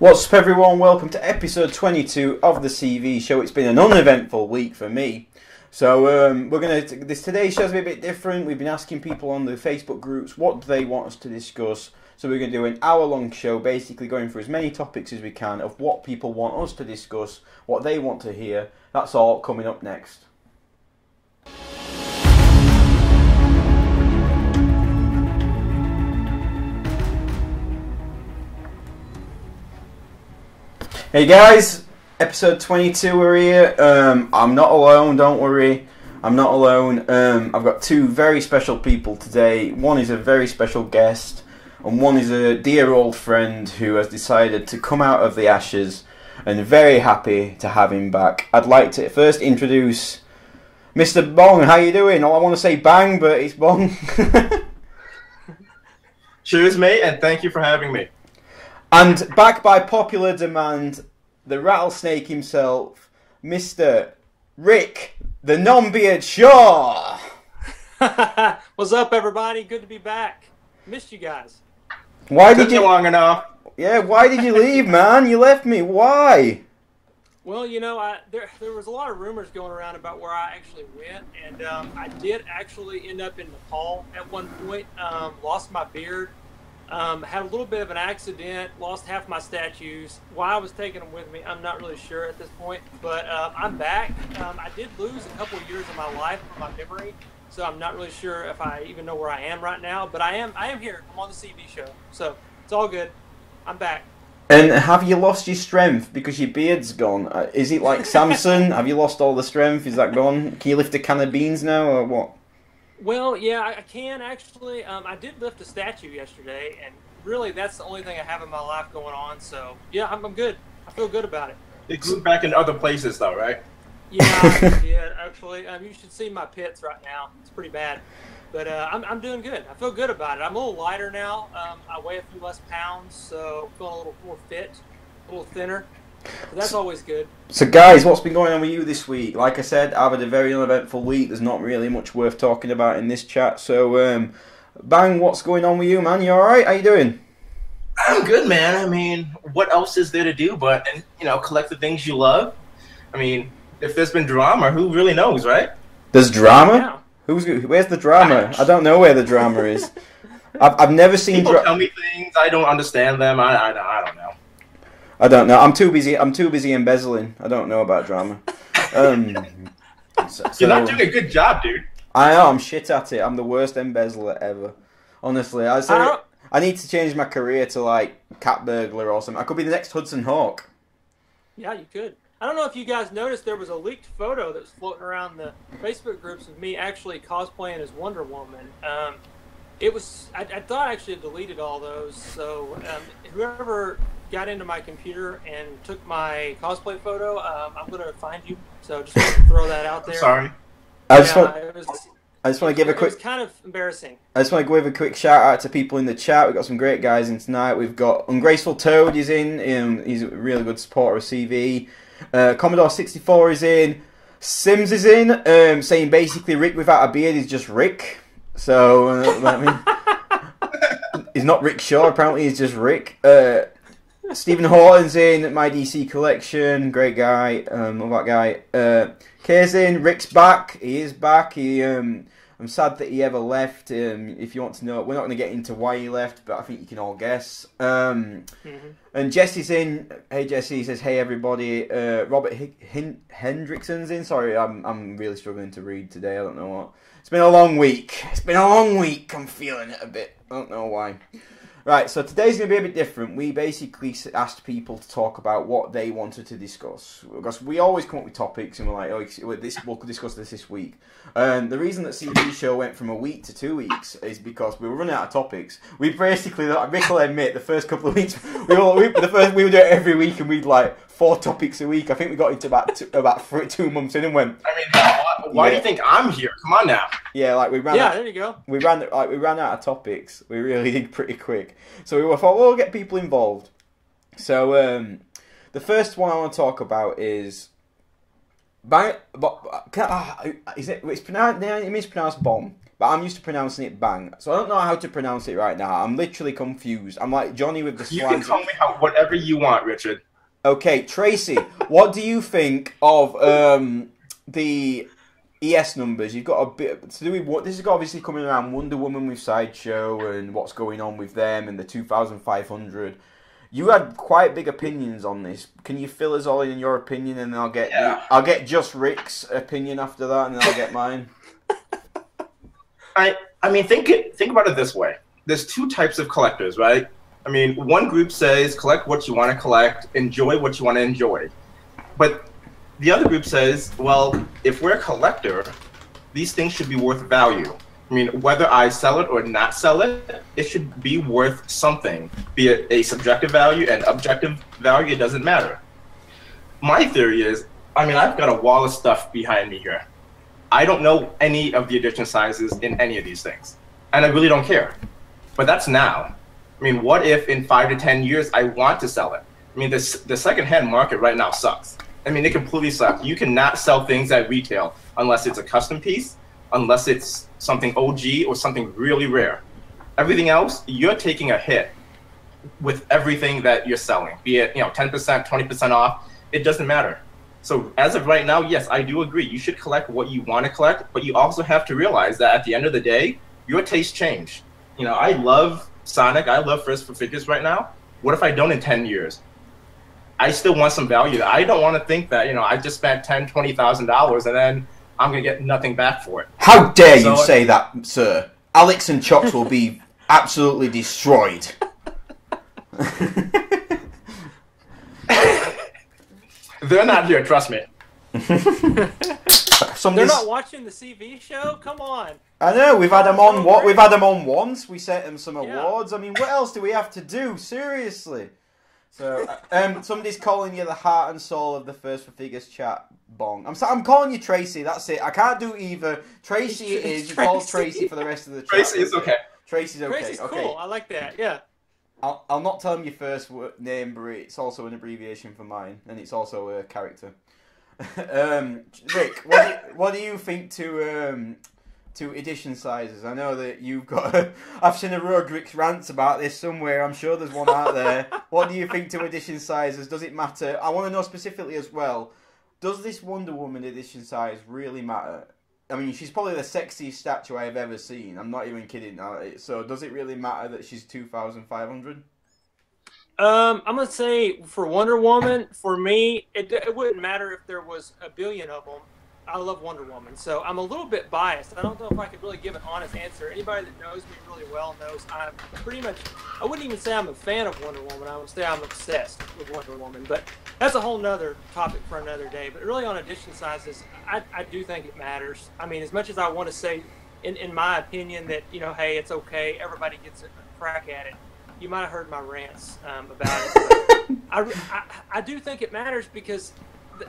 What's up, everyone? Welcome to episode 22 of the CV show. It's been an uneventful week for me. So today's show's a bit different. We've been asking people on the Facebook groups what they want us to discuss. So we're going to do an hour-long show, basically going through as many topics as we can of what people want us to discuss, what they want to hear. That's all coming up next. Hey guys, episode 22 we're here. I'm not alone, don't worry. I'm not alone. I've got two very special people today. One is a very special guest, and one is a dear old friend who has decided to come out of the ashes, and very happy to have him back. I'd like to first introduce Mr. Bong. How you doing? I want to say Bang, but it's Bong. Cheers, mate, and thank you for having me. And back by popular demand, the rattlesnake himself, Mr. Rick, the non-beard Shaw. What's up, everybody? Good to be back. Missed you guys. Why did Took you long enough? Yeah, why did you leave, man? You left me. Why? Well, you know, there was a lot of rumors going around about where I actually went, and I did actually end up in Nepal at one point. Lost my beard. Had a little bit of an accident, lost half my statues. Why I was taking them with me, I'm not really sure at this point. But I'm back. I did lose a couple of years of my life from my memory, so I'm not really sure if I even know where I am right now. But I am here. I'm on the CV show, so it's all good. I'm back. And have you lost your strength because your beard's gone? Is it like Samson? Have you lost all the strength? Is that gone? Can you lift a can of beans now, or what? Well, yeah, I can actually. I did lift a statue yesterday, and really that's the only thing I have in my life going on. So, yeah, I'm good. I feel good about it. It grew back in other places, though, right? Yeah, I did, actually. You should see my pits right now. It's pretty bad. But I'm doing good. I feel good about it. I'm a little lighter now. I weigh a few less pounds, so feeling a little more fit, a little thinner. So that's always good. So guys, what's been going on with you this week? Like I said, I've had a very uneventful week. There's not really much worth talking about in this chat. So, Bang, what's going on with you, man? You alright? How you doing? I'm good, man. I mean, what else is there to do but, collect the things you love? I mean, if there's been drama, who really knows, right? There's drama? Yeah. Where's the drama? I don't know where the drama is. I've never seen people tell me things, I don't understand them. I don't know. I don't know. I'm too busy embezzling. I don't know about drama. You're not doing a good job, dude. I know. I'm shit at it. I'm the worst embezzler ever. Honestly, I need to change my career to like cat burglar or something. I could be the next Hudson Hawk. Yeah, you could. I don't know if you guys noticed there was a leaked photo that was floating around the Facebook groups of me actually cosplaying as Wonder Woman. It was. I thought I actually deleted all those. So whoever got into my computer and took my cosplay photo, I'm gonna find you. So just want to throw that out there. Sorry. I just want to give a quick. It was kind of embarrassing. I just want to give a quick shout out to people in the chat. We've got some great guys in tonight. We've got Ungraceful Toad is in. He's a really good supporter of CV. Commodore 64 is in. Sims is in. Saying basically Rick without a beard is just Rick. So I mean, he's not Rick Shaw. Apparently, he's just Rick. Stephen Horton's in My DC Collection, great guy, love that guy. Kay's in, Rick's back, he is back, I'm sad that he ever left, if you want to know, we're not going to get into why he left, but I think you can all guess. And Jesse's in, hey Jesse, he says, hey everybody, Robert Hendrickson's in, sorry, I'm really struggling to read today, I don't know what. It's been a long week, I'm feeling it a bit, I don't know why. Right, so today's going to be a bit different. We basically asked people to talk about what they wanted to discuss. Because we always come up with topics and we're like, oh, we'll discuss this week. The reason that CV show went from a week to 2 weeks is because we were running out of topics. We basically, Rick will admit, the first couple of weeks, we would do it every week and we'd like 4 topics a week. I think we got into about 2 months in and went. I mean, why do you think I'm here? Come on now. Yeah, like we ran. Yeah, there you go. We ran out of topics. We really did pretty quick. So we thought, well, we'll get people involved. So the first one I want to talk about is it's pronounced. It mispronounced bomb. but I'm used to pronouncing it Bang. So I don't know how to pronounce it right now. I'm literally confused. I'm like Johnny with the You can slant. call me whatever you want, Richard. Okay, Tracy, what do you think of the ES numbers? You've got a bit to do with what this is obviously coming around Wonder Woman with Sideshow and what's going on with them and the 2,500. You had quite big opinions on this. Can you fill us all in your opinion, and then I'll get just Rick's opinion after that, and then I'll get mine. I mean, think about it this way. There's two types of collectors, right? I mean, one group says collect what you want to collect, enjoy what you want to enjoy. But the other group says, well, if we're a collector, these things should be worth value. I mean, whether I sell it or not sell it, it should be worth something, be it a subjective value and objective value, it doesn't matter. My theory is, I mean, I've got a wall of stuff behind me here. I don't know any of the edition sizes in any of these things, and I really don't care. But that's now. I mean, what if in 5 to 10 years I want to sell it? I mean, the secondhand market right now sucks. I mean, it completely sucks. You cannot sell things at retail unless it's a custom piece, unless it's something OG or something really rare. Everything else, you're taking a hit with everything that you're selling, be it 10%, 20% off. It doesn't matter. So as of right now, yes, I do agree. You should collect what you want to collect, but you also have to realize that at the end of the day, your tastes change. I love Sonic. I love First for Figures right now. What if I don't in 10 years? I still want some value. I don't want to think that, I just spent $10,000, $20,000 and then I'm going to get nothing back for it. How dare you say that, sir? Alex and Chocs will be absolutely destroyed. They're not here, trust me. They're not watching the CV show? Come on. I know, we've had them on we've had them on once. We sent them some awards. I mean, what else do we have to do? Seriously. So, somebody's calling you the heart and soul of the First for Figures chat, Bong. I'm calling you Tracy, that's it. I can't do either. Tracy it is. You call Tracy for the rest of the chat. Tracy is okay. Tracy's okay. Tracy's cool. I like that, yeah. I'll not tell him your first name, but it's also an abbreviation for mine, and it's also a character. Rick, what do you think to edition sizes? I know that you've got. I've seen a Roderick's rants about this somewhere. I'm sure there's one out there. What do you think to edition sizes? Does it matter? I want to know specifically as well. Does this Wonder Woman edition size really matter? I mean, she's probably the sexiest statue I've ever seen. I'm not even kidding. So, does it really matter that she's 2,500? I'm gonna say for Wonder Woman, for me, it wouldn't matter if there was a billion of them. I love Wonder Woman, so I'm a little bit biased. I don't know if I could really give an honest answer. Anybody that knows me really well knows I'm pretty much, I wouldn't even say I'm a fan of Wonder Woman. I would say I'm obsessed with Wonder Woman, but that's a whole nother topic for another day. But really on edition sizes, I do think it matters. I mean, as much as I want to say, in my opinion, that, hey, it's okay, everybody gets a crack at it. You might have heard my rants about it. I do think it matters because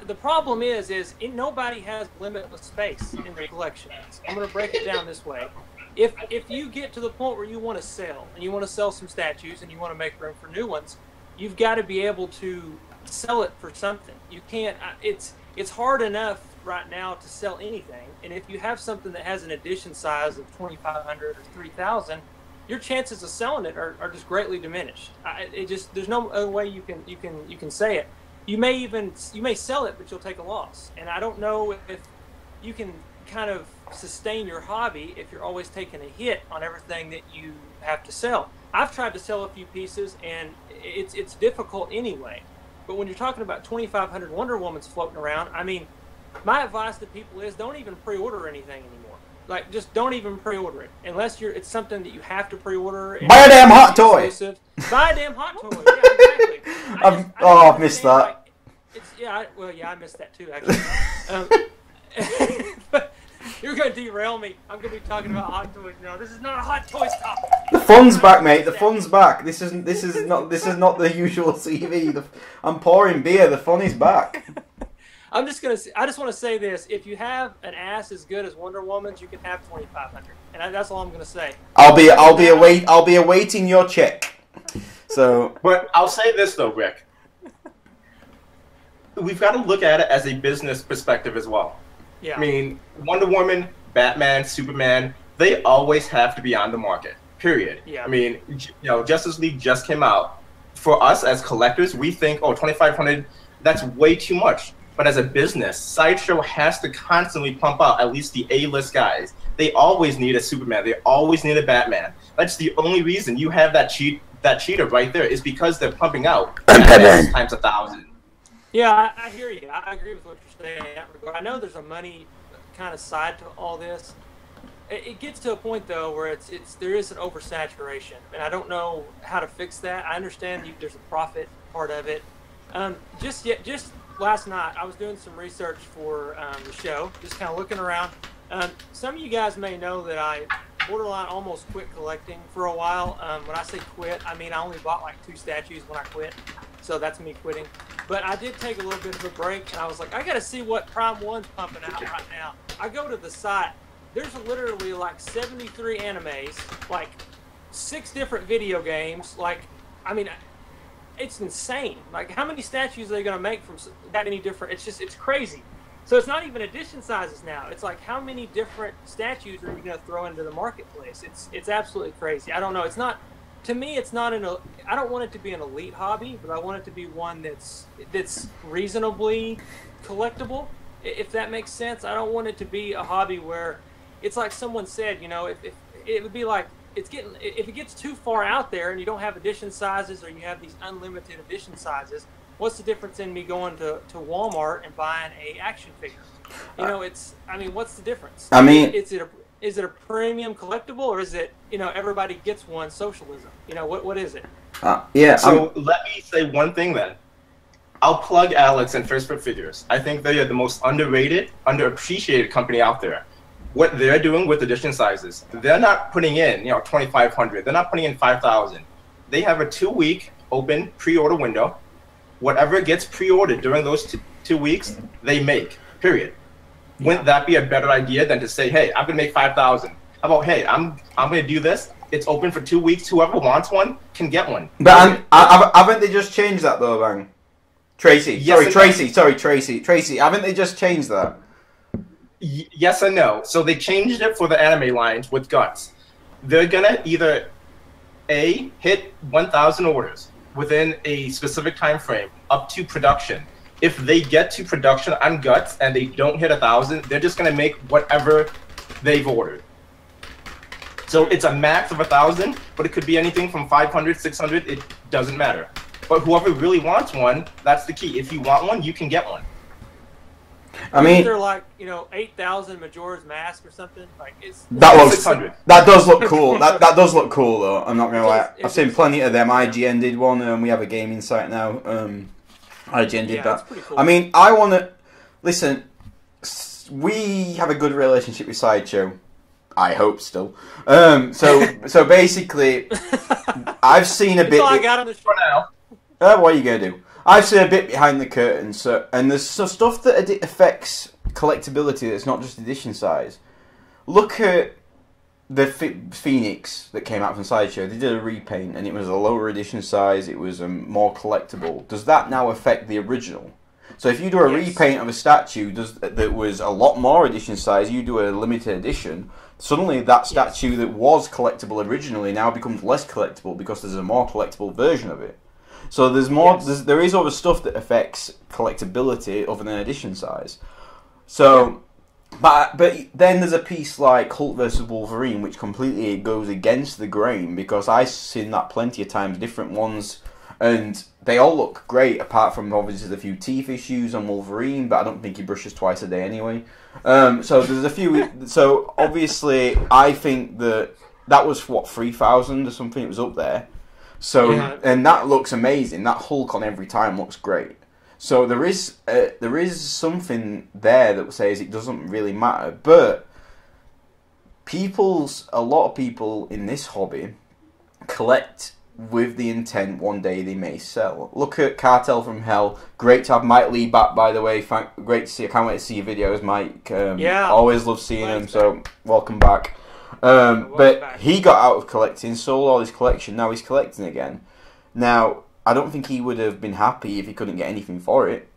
the problem is nobody has limitless space in their collections. I'm going to break it down this way. If you get to the point where you want to sell, and you want to sell some statues, and you want to make room for new ones, you've got to be able to sell it for something. You can't. It's hard enough right now to sell anything, and if you have something that has an edition size of 2,500 or 3,000, your chances of selling it are just greatly diminished. There's no other way you can say it. You may sell it, but you'll take a loss. And I don't know if you can kind of sustain your hobby if you're always taking a hit on everything that you have to sell. I've tried to sell a few pieces, and it's difficult anyway. But when you're talking about 2,500 Wonder Womans floating around, I mean, my advice to people is don't even pre-order anything anymore. Like, just don't even pre-order it unless it's something that you have to pre-order. Buy a damn hot toy. Buy a damn hot toy. Yeah, exactly. I've missed that. I missed that too, actually. But you're going to derail me. I'm going to be talking about hot toys now. This is not a hot toys topic. The fun's back, mate. The fun's back. This is not the usual CV. I'm pouring beer. The fun is back. I just want to say this: if you have an ass as good as Wonder Woman's, you can have 2,500, and that's all I'm going to say. I'll be awaiting your check. So, but I'll say this though, Rick. We've got to look at it as a business perspective as well. Yeah. I mean, Wonder Woman, Batman, Superman, they always have to be on the market. Period. Yeah. I mean, Justice League just came out. For us as collectors, we think, oh, 2,500, that's way too much. But as a business, Sideshow has to constantly pump out at least the A-list guys. They always need a Superman. They always need a Batman. That's the only reason you have that cheater right there, is because they're pumping out Batman times 1,000. Yeah, I hear you. I agree with what you're saying in that regard. I know there's a money kind of side to all this. It gets to a point though where there is an oversaturation, and I don't know how to fix that. I understand there's a profit part of it. Just last night, I was doing some research for the show, just kind of looking around. Some of you guys may know that I borderline almost quit collecting for a while. When I say quit, I mean I only bought like 2 statues when I quit, so that's me quitting. But I did take a little bit of a break, and I was like, I got to see what Prime 1's pumping out right now. I go to the site. There's literally like 73 animes, like 6 different video games. Like, I mean, it's insane. Like, how many statues are they going to make from that many different? It's crazy. So it's not even edition sizes now. It's like, how many different statues are you going to throw into the marketplace? It's absolutely crazy. I don't know. It's not, to me, it's not I don't want it to be an elite hobby, but I want it to be one that's reasonably collectible, if that makes sense. I don't want it to be a hobby where it's like someone said, if it would be like, if it gets too far out there and you don't have edition sizes, or you have these unlimited edition sizes, what's the difference in me going to Walmart and buying a action figure? What's the difference? I mean, is it a premium collectible, or is it, everybody gets one socialism? What is it? Yeah. So let me say one thing then. I'll plug Alex and First Foot Figures. I think they are the most underrated, underappreciated company out there. What they're doing with edition sizes, they're not putting in 2,500. They're not putting in 5,000. They have a 2-week open pre-order window. Whatever gets pre-ordered during those 2 weeks, they make. Period. Yeah. Wouldn't that be a better idea than to say, hey, I'm gonna make 5,000? How about, hey, I'm gonna do this. It's open for 2 weeks. Whoever wants one can get one. But haven't they just changed that though, Bang? Tracy. Yes, Tracy. Haven't they just changed that? Yes and no. So they changed it for the anime lines with Guts. They're gonna either hit 1,000 orders within a specific time frame up to production. If they get to production on Guts and they don't hit 1,000, they're just gonna make whatever they've ordered. So it's a max of 1,000, but it could be anything from 500, 600. It doesn't matter. But whoever really wants one, that's the key. If you want one, you can get one. I mean, they're like 8,000 Majora's Mask or something. Like that looks 600. That does look cool. that does look cool though. I'm not gonna lie. I've seen plenty of them. IGN did one, and we have a gaming site now. IGN did that. Pretty cool. I mean, I want to listen. We have a good relationship with Sideshow. I hope still. So basically, I've seen a bit. All I got on the show now. What are you gonna do? I've seen a bit behind the curtain, and there's stuff that affects collectability that's not just edition size. Look at the Phoenix that came out from Sideshow. They did a repaint, and it was a lower edition size. It was more collectible. Does that now affect the original? So if you do a repaint of a statue that was a lot more edition size, you do a limited edition, suddenly that statue that was collectible originally now becomes less collectible because there's a more collectible version of it. So there's more. There is other stuff that affects collectability other than edition size. So, but then there's a piece like Hulk vs Wolverine, which completely goes against the grain, because I've seen that plenty of times, different ones, and they all look great apart from obviously the few teeth issues on Wolverine. But I don't think he brushes twice a day anyway. So there's a few. So obviously, I think that was what, 3,000 or something. It was up there. So and that looks amazing. That Hulk on every time looks great. So there is something there that says it doesn't really matter. But a lot of people in this hobby collect with the intent one day they may sell. Look at Cartel from Hell. Great to have Mike Lee back, by the way. Great to see. I can't wait to see your videos, Mike. Always love seeing him. So welcome back. But he got out of collecting, sold all his collection, now he's collecting again. Now, I don't think he would have been happy if he couldn't get anything for it.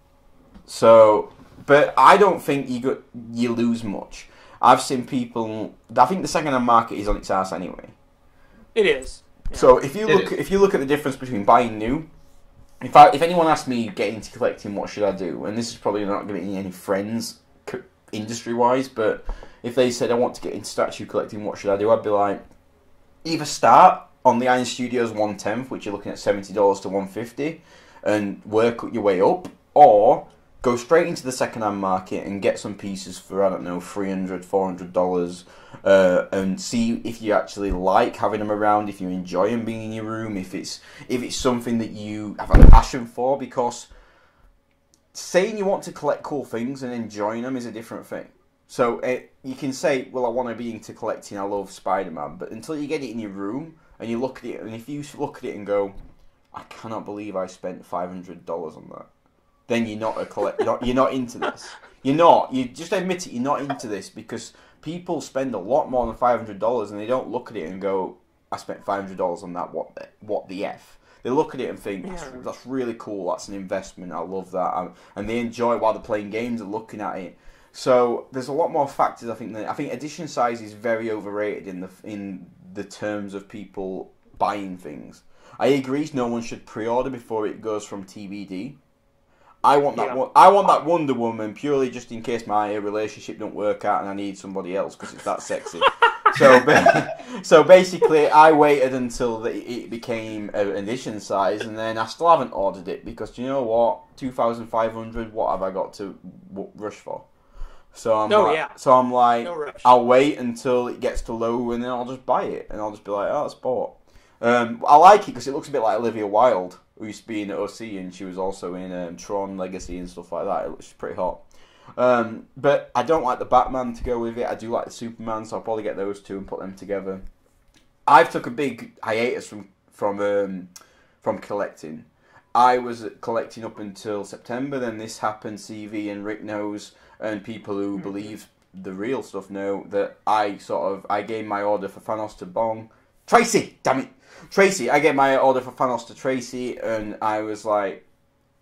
So, but I don't think you lose much. I've seen people. I think the second-hand market is on its ass anyway. It is. Yeah. So if you look at the difference between buying new, if anyone asked me get into collecting, what should I do? And this is probably not going to be any friends industry-wise, but if they said I want to get into statue collecting, what should I do? I'd be like, either start on the Iron Studios 1/10, which you're looking at $70 to $150, and work your way up, or go straight into the second-hand market and get some pieces for, I don't know, $300, $400, and see if you actually like having them around, if you enjoy them being in your room, if it's something that you have a passion for, because saying you want to collect cool things and enjoying them is a different thing. So you can say, well, I want to be into collecting, I love Spider-Man, but until you get it in your room and you look at it, and if you look at it and go, I cannot believe I spent $500 on that, then you're not a you're not into this. You're not. You just admit it. You're not into this, because people spend a lot more than $500 and they don't look at it and go, I spent $500 on that. What the f? They look at it and think, that's really cool. That's an investment. I love that, and they enjoy it while they're playing games and looking at it. So there's a lot more factors. I think edition size is very overrated in the terms of people buying things. I agree. No one should pre-order before it goes from TBD. I want that. Yeah. I want that Wonder Woman purely just in case my relationship don't work out and I need somebody else because it's that sexy. So basically, I waited until it became an edition size, and then I still haven't ordered it because you know what? 2,500. What have I got to rush for? So I'm like, no, I'll wait until it gets to low, and then I'll just buy it, and I'll just be like, oh, it's bought. I like it because it looks a bit like Olivia Wilde, who used to be in OC, and she was also in Tron Legacy and stuff like that. It looks pretty hot. But I don't like the Batman to go with it. I do like the Superman, so I'll probably get those two and put them together. I've took a big hiatus from collecting. I was collecting up until September, then this happened. CV and Rick knows, and people who believe the real stuff know that I gave my order for Thanos to Bong. Tracy, damn it. Tracy, I get my order for Thanos to Tracy, and I was like,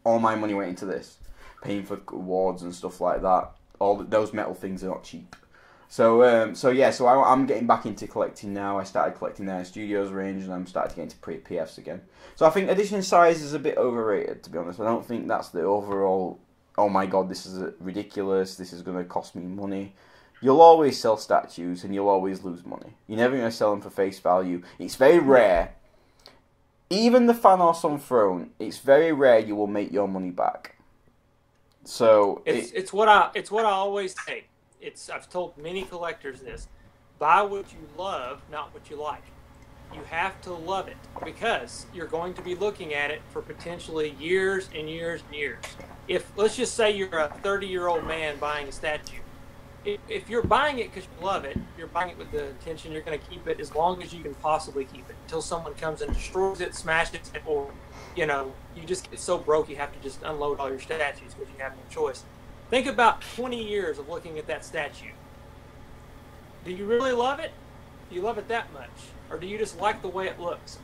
all my money went into this, paying for awards and stuff like that. Those metal things are not cheap. So I'm getting back into collecting now. I started collecting the Studios range, and I'm starting to get into PFs again. So I think edition size is a bit overrated, to be honest. I don't think that's the overall, oh my god, this is ridiculous, this is going to cost me money. You'll always sell statues and you'll always lose money. You're never going to sell them for face value. It's very rare. Even the Thanos on Throne, it's very rare you will make your money back. So it's what I always say. I've told many collectors this. Buy what you love, not what you like. You have to love it because you're going to be looking at it for potentially years and years and years. Let's just say you're a 30-year-old man buying a statue. If you're buying it because you love it, you're buying it with the intention you're going to keep it as long as you can possibly keep it until someone comes and destroys it, smashes it, or, you just get so broke you have to just unload all your statues because you have no choice. Think about 20 years of looking at that statue. Do you really love it? Do you love it that much? Or do you just like the way it looks?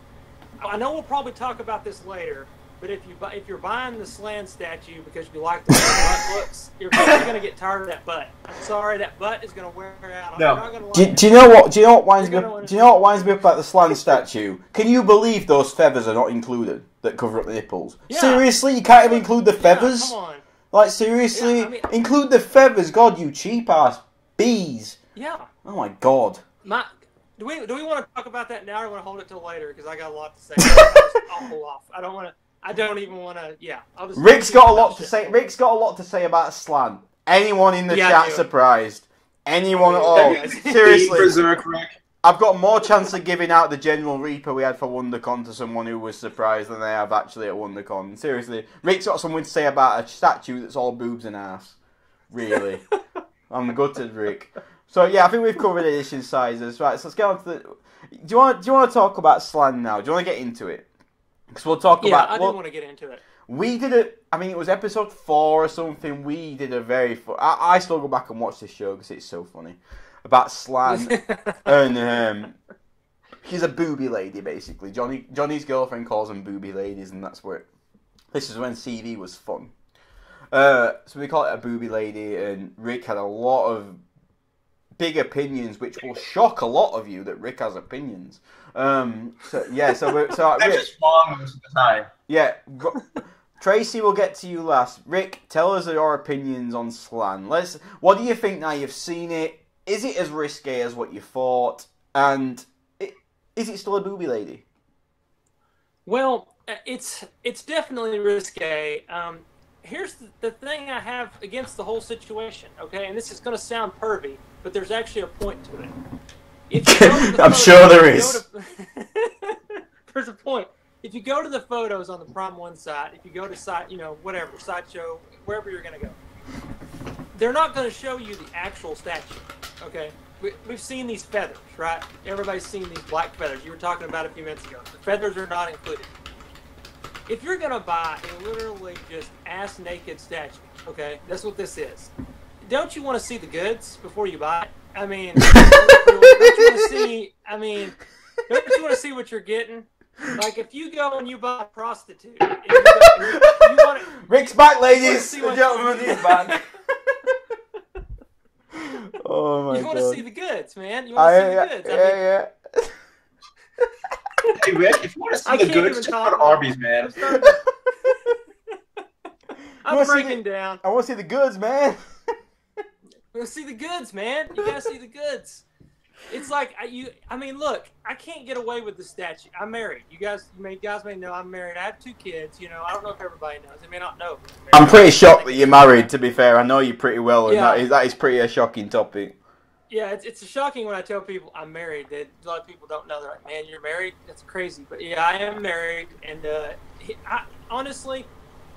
I know we'll probably talk about this later, but if you're buying the Slan statue because you like the way the butt looks, you're going to get tired of that butt. I'm sorry, that butt is going to wear out. I'm not going to do you know what winds me up? Do you know what winds me up about the Slan statue? Can you believe those feathers are not included that cover up the nipples? Yeah. Seriously, you can't even include the feathers? Yeah, come on. Like seriously, include the feathers. God, you cheap ass bees. Yeah. Oh my god. Do we want to talk about that now, or want to hold it till later? Because I got a lot to say. I'll hold off. I don't even want to. Yeah. Rick's got a lot to say. Rick's got a lot to say about Slan. Anyone in the chat surprised? Anyone at all? Seriously. Berserk, Rick. I've got more chance of giving out the General Reaper we had for WonderCon to someone who was surprised than I have actually at WonderCon. Seriously, Rick's got something to say about a statue that's all boobs and ass. Really, I'm gutted, Rick. So yeah, I think we've covered edition sizes. Right, so let's get on to the. Do you want to talk about Slan now? Do you want to get into it? Because we'll talk about. Yeah, I do want to get into it. We did it. I mean, it was episode 4 or something. We did a very. I still go back and watch this show because it's so funny. About Slan, and she's a booby lady basically. Johnny's girlfriend calls them booby ladies, and that's where. This is when CV was fun. So we call it a booby lady, and Rick had a lot of big opinions, which will shock a lot of you that Rick has opinions. So I'm just wrong most of the time. Yeah, Tracy, will get to you last. Rick, tell us your opinions on Slan. What do you think now you've seen it? Is it as risque as what you thought? And is it still a booby lady? Well, it's definitely risque. Here's the thing I have against the whole situation, okay? And this is going to sound pervy, but there's actually a point to it. If you go to the I'm sure there is. There's a point. If you go to the photos on the Prom 1 site, if you go to whatever, Sideshow, wherever you're going to go, they're not going to show you the actual statue, okay? We've seen these feathers, right? Everybody's seen these black feathers. You were talking about a few minutes ago. The feathers are not included. If you're going to buy a literally just ass-naked statue, okay, that's what this is. Don't you want to see the goods before you buy it? I mean, don't you want to see what you're getting? Like, if you go and you buy a prostitute, Rick's back, ladies and gentlemen, he's back. Oh my God. You want to see the goods, man. You want to see the goods. Yeah. Hey, Rick, if you want to see the goods, just go to Arby's, man. I'm breaking down. I want to see the goods, man. You see the goods, man. You gotta see the goods. It's like I mean, look, I can't get away with the statue. I'm married. You guys may know I'm married. I have 2 kids. You know, I don't know if everybody knows. They may not know. I'm pretty shocked that you're married. To be fair, I know you pretty well, and that is pretty a shocking topic. Yeah, it's shocking when I tell people I'm married. That a lot of people don't know. They're like, "Man, you're married? That's crazy." But yeah, I am married, and honestly,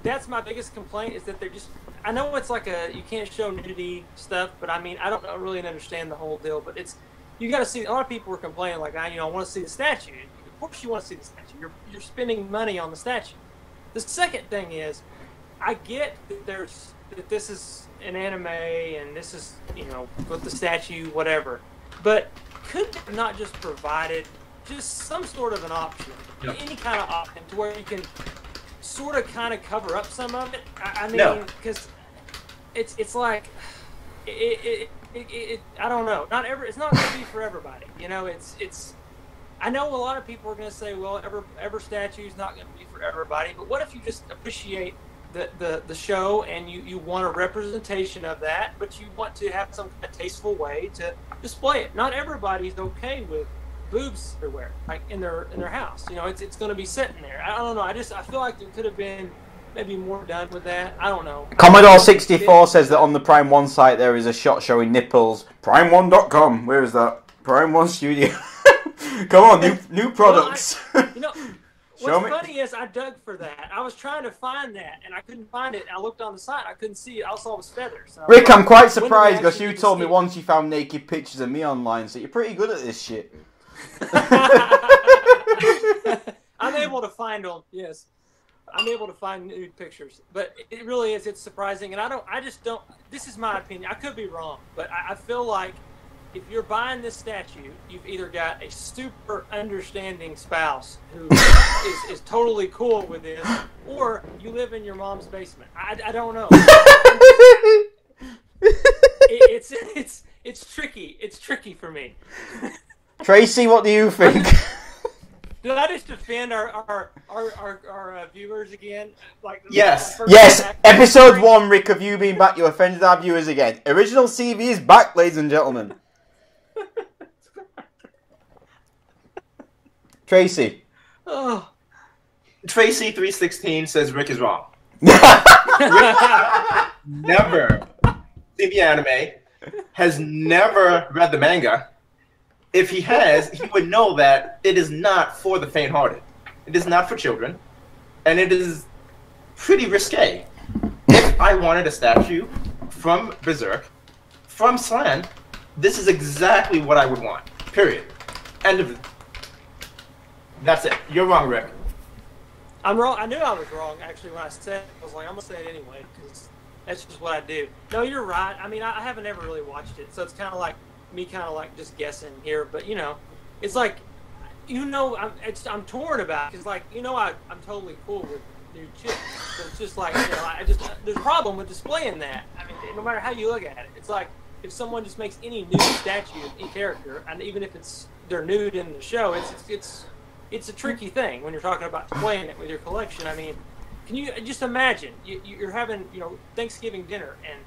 that's my biggest complaint is that they're just. I know it's like you can't show nudity stuff, but I mean I don't really understand the whole deal. But you got to see. A lot of people were complaining like, I want to see the statue. Of course you want to see the statue. You're spending money on the statue. The second thing is, I get that this is an anime and this is with the statue whatever, but could they not just provided just some sort of an option, any kind of option to where you can sort of kind of cover up some of it? I mean, because it's like I don't know. It's not going to be for everybody. It's. I know a lot of people are going to say, well, ever statue is not going to be for everybody. But what if you just appreciate the show and you want a representation of that, but you want to have some kind of tasteful way to display it? Not everybody's okay with boobs everywhere, like in their house. It's going to be sitting there. I don't know. I feel like there could have been maybe more done with that. I don't know. Commodore 64 says that on the Prime 1 site there is a shot showing nipples. Prime1.com. Where is that? Prime 1 Studio. Come on, new products. What's funny is I dug for that. I was trying to find that, and I couldn't find it. I looked on the site. I couldn't see it. All I saw was feathers. Rick, I'm quite surprised because you told me once you found naked pictures of me online, so you're pretty good at this shit. I'm able to find them, yes. I'm able to find nude pictures, but it really is. It's surprising, and I just don't. This is my opinion. I could be wrong, but I feel like if you're buying this statue, you've either got a super understanding spouse who is totally cool with this, or you live in your mom's basement. I don't know. It's tricky. It's tricky for me. Tracy, what do you think? Did I just offend our viewers again? Yes. Episode 1, Rick, of you being back, you offended our viewers again. Original CV is back, ladies and gentlemen. Tracy. Oh. Tracy 316 says Rick is wrong. Rick never seen the anime, has never read the manga. If he has, he would know that it is not for the faint-hearted. It is not for children, and it is pretty risque. If I wanted a statue from Berserk, from Slan, this is exactly what I would want. Period. End of it. That's it. You're wrong, Rick. I'm wrong. I knew I was wrong, actually, when I said it. I was like, I'm going to say it anyway, because that's just what I do. No, you're right. I mean, I haven't ever really watched it, so it's kind of like me just guessing here, but it's like, I'm torn about it, because I'm totally cool with nude chicks, but it's just like, there's a problem with displaying that. I mean, no matter how you look at it, it's like, if someone just makes any nude statue of any character, and even if they're nude in the show, it's a tricky thing when you're talking about playing it with your collection. I mean, can you just imagine you're having Thanksgiving dinner and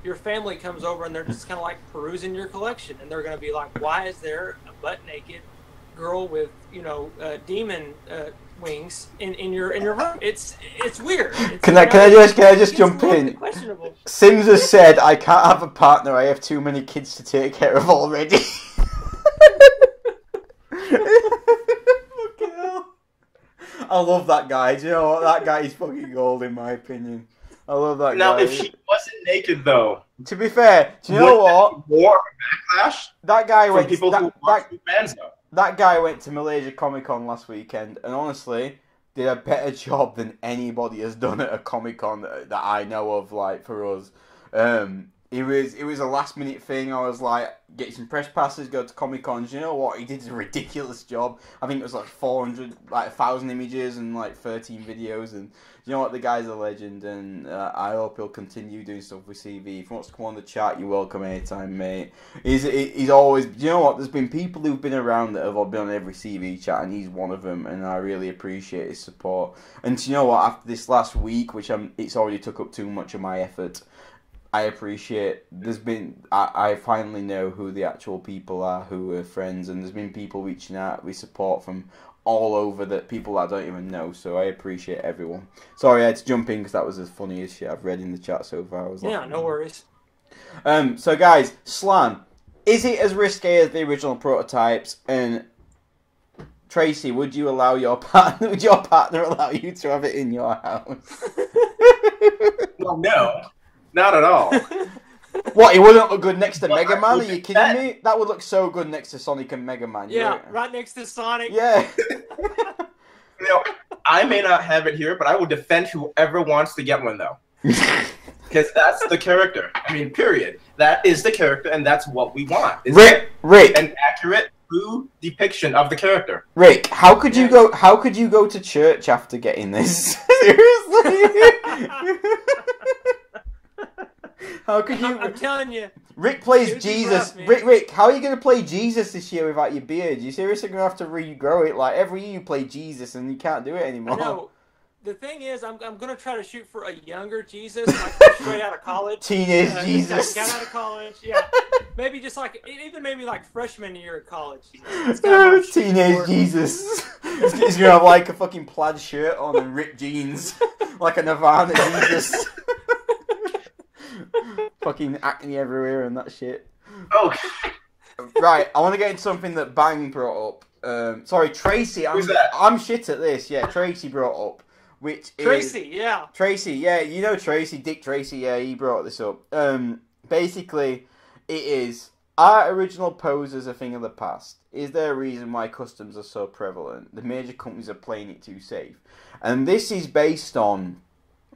your family comes over and they're just kind of like perusing your collection, and they're going to be like, why is there a butt naked girl with demon wings in your room? It's weird. Can I just jump in? Questionable. Sims has said, I can't have a partner, I have too many kids to take care of already. I love that guy. Do you know what? That guy is fucking gold in my opinion. I love that guy. Now, if she wasn't naked, though, to be fair, do you know what? More backlash. That guy went. People who watch fans though. That guy went to Malaysia Comic Con last weekend, and honestly, did a better job than anybody has done at a Comic Con that I know of. Like for us, it was a last minute thing. I was like, get some press passes, go to Comic Con. You know what? He did a ridiculous job. I think it was like 1,000 images and like 13 videos. And you know what? The guy's a legend, and I hope he'll continue doing stuff with CV. If he wants to come on the chat, you're welcome anytime, mate. He's always. You know what? There's been people who've been around that have been on every CV chat, and he's one of them. And I really appreciate his support. And you know what? After this last week, it's already took up too much of my effort. I appreciate I finally know who the actual people are who are friends, and there's been people reaching out with support from all over, that people I don't even know, so I appreciate everyone. Sorry I had to jump in because that was the funniest shit I've read in the chat so far. No worries. So guys, Slan, is it as risque as the original prototypes? And Tracy, would your partner allow you to have it in your house? Well, no. Not at all. What, it wouldn't look good next to Mega Man? Are you kidding me? That would look so good next to Sonic and Mega Man. Yeah, right next to Sonic. Yeah. I may not have it here, but I will defend whoever wants to get one, though. Because that's the character. I mean, period. That is the character, and that's what we want. Rick. An accurate, true depiction of the character. Rick, how could you go to church after getting this? Seriously? How could you? I'm telling you. Rick plays Jesus. Rough, Rick, how are you going to play Jesus this year without your beard? You seriously going to have to regrow it? Like, every year you play Jesus and you can't do it anymore. No. The thing is, I'm going to try to shoot for a younger Jesus, like straight out of college. Teenage Jesus. Got out of college, yeah. Maybe just like, even maybe like freshman year of college. Teenage Jesus. He's going to have like a fucking plaid shirt on and ripped jeans. Like a Nirvana Jesus. Fucking acne everywhere and that shit. Oh. Right, I want to get into something that Bang brought up. Sorry, Tracy. Who's that? I'm shit at this. Yeah, Tracy brought up. Tracy, yeah. Tracy, yeah. You know Tracy, Dick Tracy, yeah, he brought this up. Basically, it is, are original poses a thing of the past? Is there a reason why customs are so prevalent? The major companies are playing it too safe. And this is based on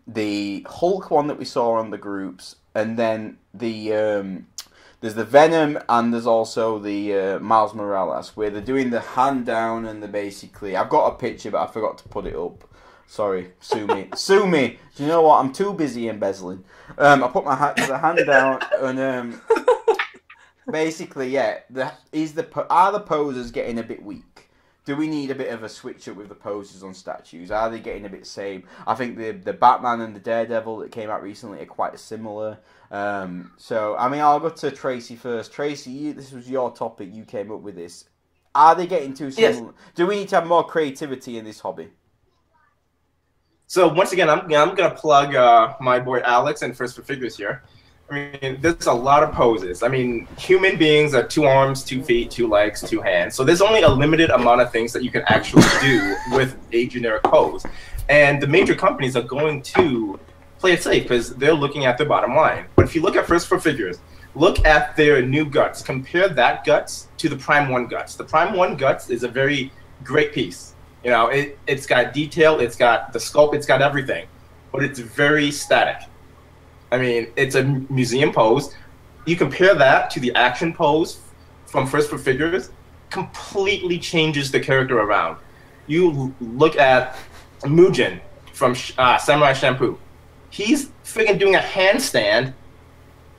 the Hulk one that we saw on the groups, and then the there's the Venom, and there's also the Miles Morales, where they're doing the hand down, and they're basically, I've got a picture but I forgot to put it up. Sorry, sue me. Sue me. Do you know what? I'm too busy embezzling. I put my hand down, and basically, yeah. Are the poses getting a bit weak? Do we need a bit of a switch up with the poses on statues? Are they getting a bit same? I think the Batman and the Daredevil that came out recently are quite similar. So, I mean, I'll go to Tracy first. Tracy, this was your topic. You came up with this. Are they getting too similar? Yes. Do we need to have more creativity in this hobby? So, once again, I'm going to plug my boy Alex and First for Figures here. I mean, there's a lot of poses. I mean, human beings are 2 arms, 2 feet, 2 legs, 2 hands. So there's only a limited amount of things that you can actually do with a generic pose. And the major companies are going to play it safe because they're looking at their bottom line. But if you look at First for Figures, look at their new guts. Compare that guts to the Prime 1 guts. The Prime 1 guts is a very great piece. You know, it's got detail, it's got the sculpt, it's got everything. But it's very static. I mean, it's a museum pose. You compare that to the action pose from First for Figures, completely changes the character around. You look at Mugen from Samurai Champloo. He's freaking doing a handstand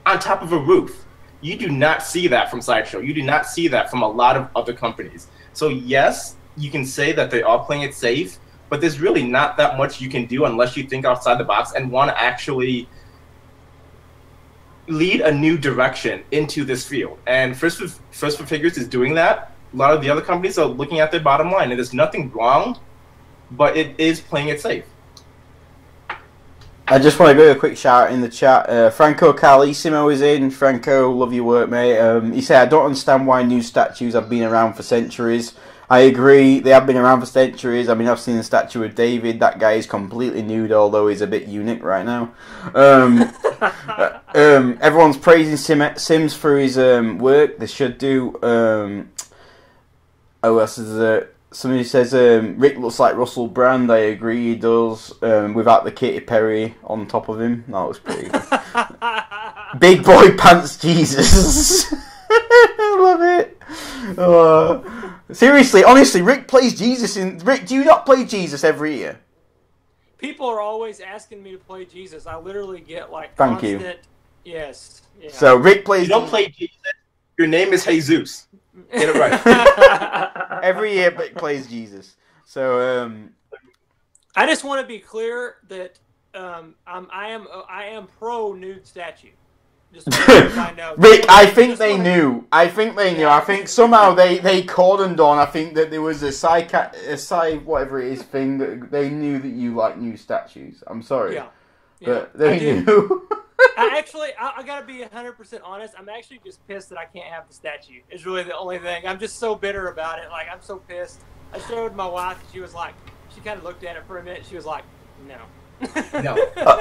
on top of a roof. You do not see that from Sideshow. You do not see that from a lot of other companies. So yes, you can say that they are playing it safe, but there's really not that much you can do unless you think outside the box and want to actually lead a new direction into this field. And First for Figures is doing that. A lot of the other companies are looking at their bottom line, and there's nothing wrong, but it is playing it safe. I just want to give a quick shout out in the chat. Franco Carlissimo is in. Franco, love your work, mate. He said, I don't understand why new statues have been around for centuries. I agree, they have been around for centuries. I mean, I've seen the statue of David. That guy is completely nude, although he's a bit eunuch right now. Everyone's praising Sims for his work. They should do. Oh, else is there? Somebody says Rick looks like Russell Brand. I agree, he does. Without the Katy Perry on top of him, that looks pretty good. Big boy pants Jesus. I love it. Seriously, honestly, Rick plays Jesus in. Rick, do you not play Jesus every year? People are always asking me to play Jesus. I literally get like Thank constant. you. Yes. Yeah. So Rick plays. You don't play Jesus. Your name is Jesus. Get it right. Every year, but plays Jesus. So I just want to be clear that I am pro nude statue. Just I know. Rick, I think they knew. I think somehow they cordoned on. I think that there was a whatever it is thing that they knew that you like new statues. I'm sorry, but they knew. I gotta be 100% honest. I'm actually just pissed that I can't have the statue. It's really the only thing. I'm just so bitter about it. Like, I'm so pissed. I showed my wife. She was like, she kind of looked at it for a minute. She was like, no. No.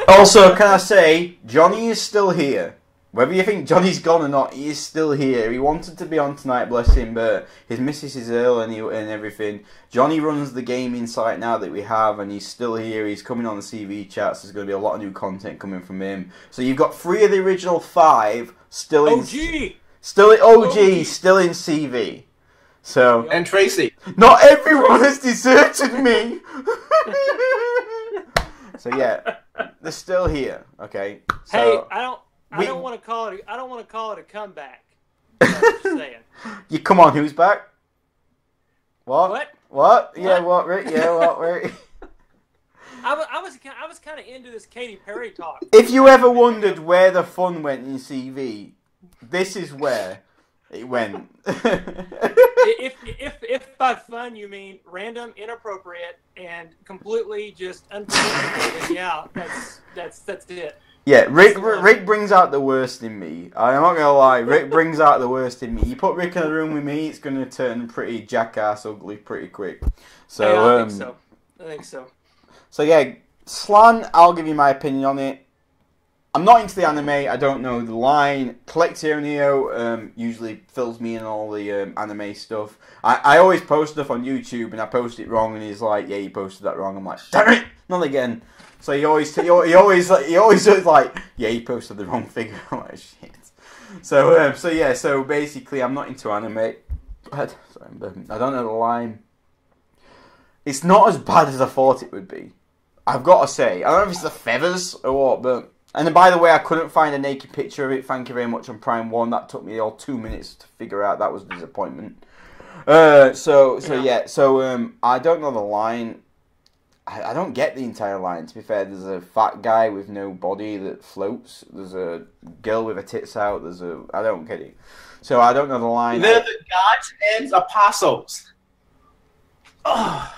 Also, can I say, Johnny is still here. Whether you think Johnny's gone or not, he is still here. He wanted to be on tonight, bless him, but his missus is ill and everything. Johnny runs the gaming site now that we have, and he's still here. He's coming on the CV chats. There's going to be a lot of new content coming from him. So you've got 3 of the original 5 still in... OG! Still in OG, still in CV. So... And Tracy. Not everyone has deserted me! So yeah, they're still here, okay? So, hey, I don't want to call it a comeback. I'm just saying. You come on, who's back? What? What? Yeah, what, Rick? Yeah, what, Rick? I was kind of into this Katy Perry talk. If you ever wondered where the fun went in CV, this is where it went. if by fun you mean random, inappropriate, and completely just unpredictable, then yeah, that's it. Yeah, Rick brings out the worst in me. I'm not gonna lie, Rick brings out the worst in me. You put Rick in a room with me, it's gonna turn pretty jackass ugly pretty quick. So yeah, I think so. So yeah, Slan, I'll give you my opinion on it. I'm not into the anime, I don't know the line. Collectio Neo usually fills me in all the anime stuff. I always post stuff on YouTube and I post it wrong and he's like, yeah, you posted that wrong. I'm like, damn it, not again. So he always does like, yeah, you posted the wrong figure. I'm like, shit. So basically I'm not into anime. I don't know the line. It's not as bad as I thought it would be. I've got to say. I don't know if it's the feathers or what, but... And then, by the way, I couldn't find a naked picture of it. Thank you very much on Prime 1. That took me all 2 minutes to figure out. That was a disappointment. So I don't know the line. I don't get the entire line, to be fair. There's a fat guy with no body that floats. There's a girl with her tits out. I don't get it. So I don't know the line. They're the gods and apostles. Oh.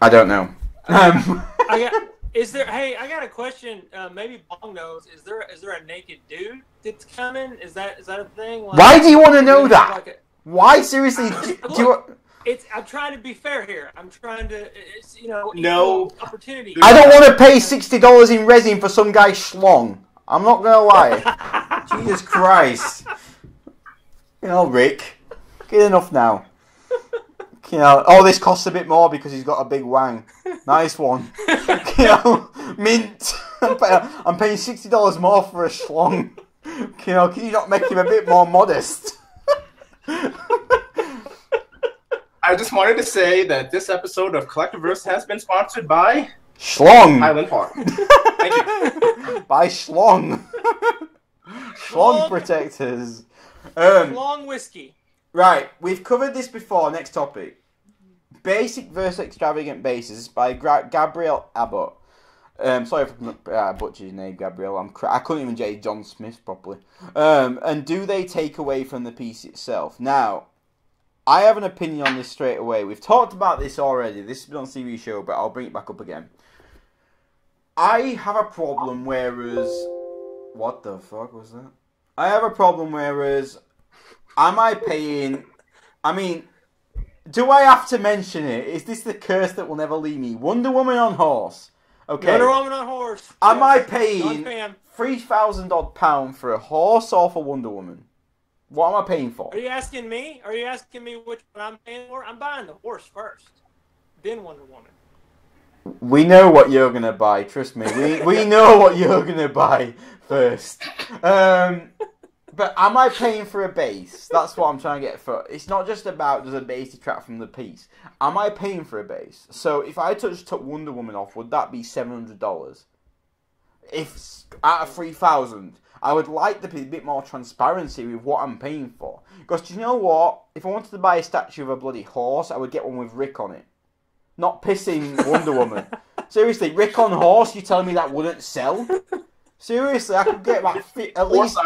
I don't know. I got a question. Maybe Bong knows. Is there a naked dude that's coming? Is that a thing? Like, why do you want to know that? Why seriously? I'm trying to be fair here. I'm trying to, no opportunity. I don't want to pay $60 in resin for some guy schlong. I'm not gonna lie. Jesus Christ. Rick, get enough now. This costs a bit more because he's got a big wang. Nice one. Mint. I'm paying $60 more for a schlong. Can you not make him a bit more modest? I just wanted to say that this episode of Collectiveverse has been sponsored by Schlong. Highland Park. Thank you. By Schlong. Schlong protectors. Long whiskey. Right, we've covered this before. Next topic. Basic versus extravagant bases by Gabriel Abbott. Sorry if I butchered his name, Gabriel. I couldn't even say John Smith properly. And do they take away from the piece itself? Now, I have an opinion on this straight away. We've talked about this already. This has been on TV show, but I'll bring it back up again. I have a problem whereas... What the fuck was that? I have a problem whereas... Am I paying... I mean... Do I have to mention it? Is this the curse that will never leave me? Wonder Woman on horse. Okay. Wonder Woman on horse. Am I paying £3,000 odd for a horse or for Wonder Woman? What am I paying for? Are you asking me? Are you asking me which one I'm paying for? I'm buying the horse first, then Wonder Woman. We know what you're gonna buy. Trust me. We know what you're gonna buy first. But am I paying for a base? That's what I'm trying to get for. It's not just about does a base detract from the piece. Am I paying for a base? So if I just took Wonder Woman off, would that be $700? If out of 3,000, I would like there to be a bit more transparency with what I'm paying for. Because do you know what? If I wanted to buy a statue of a bloody horse, I would get one with Rick on it. Not pissing Wonder Woman. Seriously, Rick on horse, you telling me that wouldn't sell? Seriously, I could get about at least...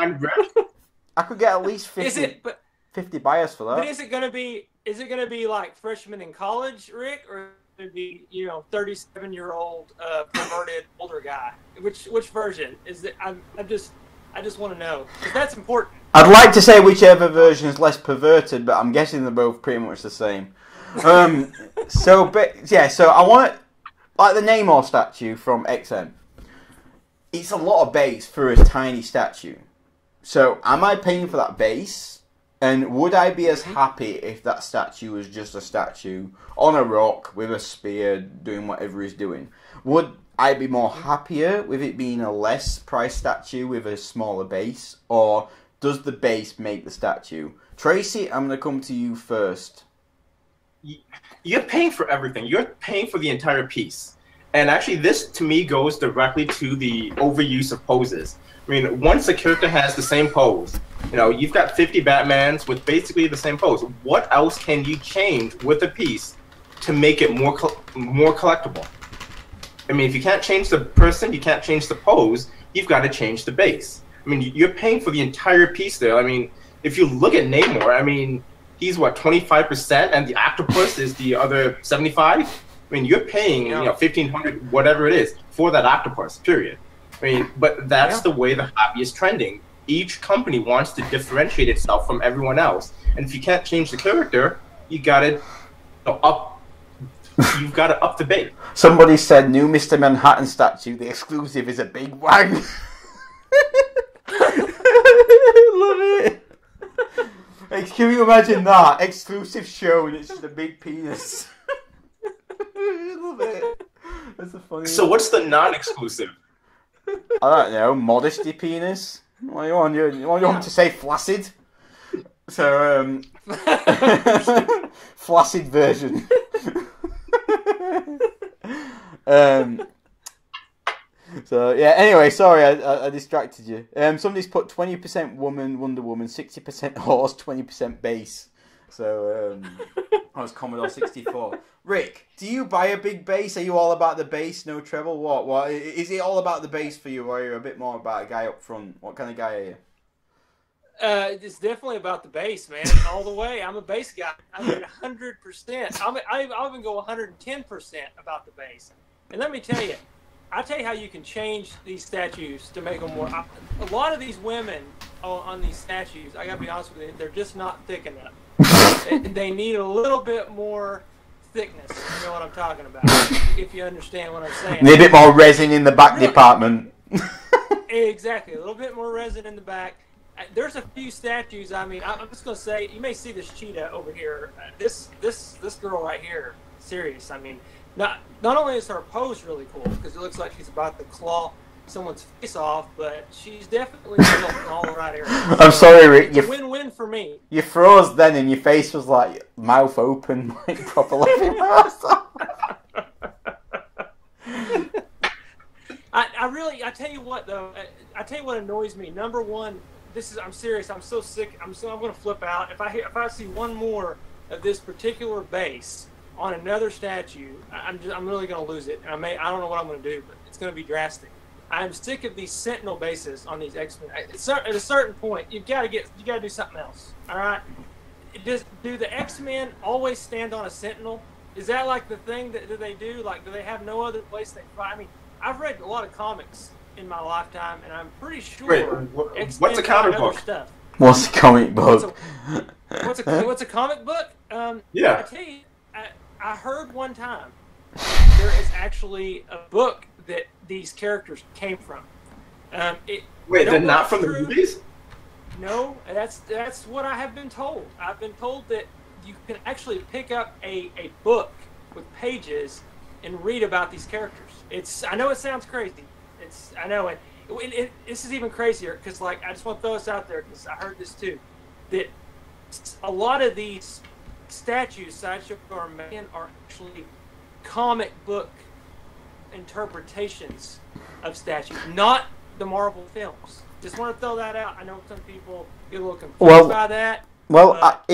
I could get at least 50 buyers for that. But is it gonna be like freshman in college, Rick, or is it be 37-year-old perverted older guy? Which version is it? I just want to know because that's important. I'd like to say whichever version is less perverted, but I'm guessing they're both pretty much the same. So I want like the Namor statue from XM. It's a lot of base for a tiny statue. So, am I paying for that base? And would I be as happy if that statue was just a statue on a rock with a spear doing whatever he's doing? Would I be more happier with it being a less priced statue with a smaller base? Or does the base make the statue? Tracy, I'm going to come to you first. You're paying for everything. You're paying for the entire piece. And actually, this, to me, goes directly to the overuse of poses. I mean, once a character has the same pose, you've got 50 Batmans with basically the same pose. What else can you change with a piece to make it more collectible? I mean, if you can't change the person, you can't change the pose, you've got to change the base. I mean, you're paying for the entire piece there. I mean, if you look at Namor, I mean, he's, 25%, and the octopus is the other 75? I mean, you're paying, $1,500, whatever it is, for that octopus, period. I mean, but that's the way the hobby is trending. Each company wants to differentiate itself from everyone else, and if you can't change the character, you got to up. You've got to up the bait. Somebody said, "New Mr. Manhattan statue. The exclusive is a big wang." Love it. Can you imagine that exclusive show and it's just a big penis? Love it. That's the funny. So what's the non-exclusive? I don't know, modesty penis. What do you want? You want to say flaccid? So, flaccid version. So yeah. Anyway, sorry, I distracted you. Somebody's put 20% woman, Wonder Woman, 60% horse, 20% base. So I was Commodore 64. Rick, do you buy a big bass? Are you all about the bass, no treble? What? Is it all about the bass for you, or are you a bit more about a guy up front? What kind of guy are you? It's definitely about the bass, man, all the way. I'm a bass guy. I mean, 100%. I'll even go 110% about the bass. And let me tell you, I'll tell you how you can change these statues to make them more. A lot of these women on these statues, I gotta be honest with you, they're just not thick enough. They need a little bit more thickness. You know what I'm talking about? If you understand what I'm saying. Need a bit more resin in the back department. Exactly, a little bit more resin in the back. There's a few statues. I mean, I'm just gonna say, you may see this cheetah over here. This girl right here, serious. I mean, not only is her pose really cool because it looks like she's about to claw someone's face off, but she's definitely built in all the right areas. I'm sorry, Rick. Win-win for me. You froze then, and your face was like mouth open, like proper laughing. I tell you what though. I tell you what annoys me. Number one, I'm serious. I'm so sick. I'm going to flip out. If I see one more of this particular base on another statue, I'm really going to lose it. And I don't know what I'm going to do, but it's going to be drastic. I'm sick of these Sentinel bases on these X-Men. At a certain point, you got to do something else. All right? Do the X-Men always stand on a Sentinel? Is that like the thing that they do? Like, do they have no other place they fight? I mean, I've read a lot of comics in my lifetime, and I'm pretty sure. Wait, what's a comic book? Stuff. What's a comic book? What's a comic book? Yeah. I tell you, I heard one time there is actually a book that these characters came from. Wait, they're not from the movies? No, that's what I have been told. I've been told that you can actually pick up a book with pages and read about these characters. I know it sounds crazy. I know it. This is even crazier because, like, I just want to throw this out there because I heard this too, that a lot of these statues Sideshow are making are actually comic book interpretations of statues, not the Marvel films. Just want to throw that out. I know some people get a little confused by that. Well, but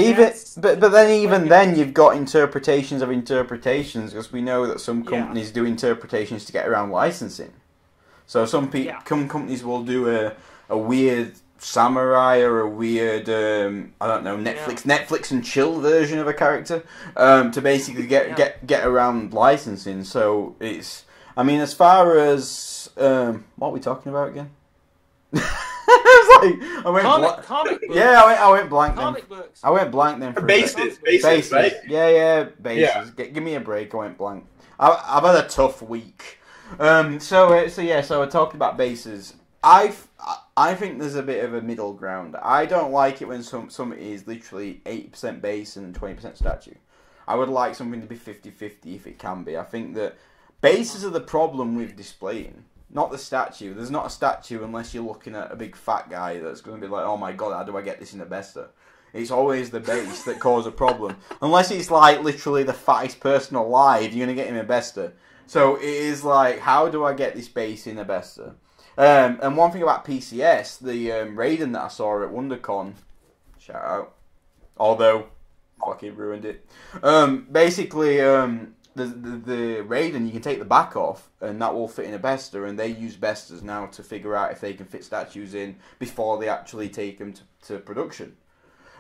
then you've got interpretations of interpretations, because we know that some companies do interpretations to get around licensing. So some companies will do a weird samurai or a weird I don't know, Netflix and chill version of a character to basically get around licensing. So it's, I mean, as far as what are we talking about again? Comic books. Yeah, I went blank then. Comic books. I went blank then. Bases, right? Yeah, bases. Yeah. Give me a break. I went blank. I've had a tough week. So we're talking about bases. I think there's a bit of a middle ground. I don't like it when something is literally 80% base and 20% statue. I would like something to be 50-50 if it can be. I think that bases are the problem with displaying. Not the statue. There's not a statue unless you're looking at a big fat guy that's going to be like, oh my god, how do I get this in the besta? It's always the base that causes a problem. Unless it's like literally the fattest person alive, you're going to get him a besta. So it is like, how do I get this base in a besta? And one thing about PCS, the Raiden that I saw at WonderCon, shout out, although fucking ruined it. Basically, the Raiden, you can take the back off, and that will fit in a Besta, and they use Bestas now to figure out if they can fit statues in before they actually take them to production.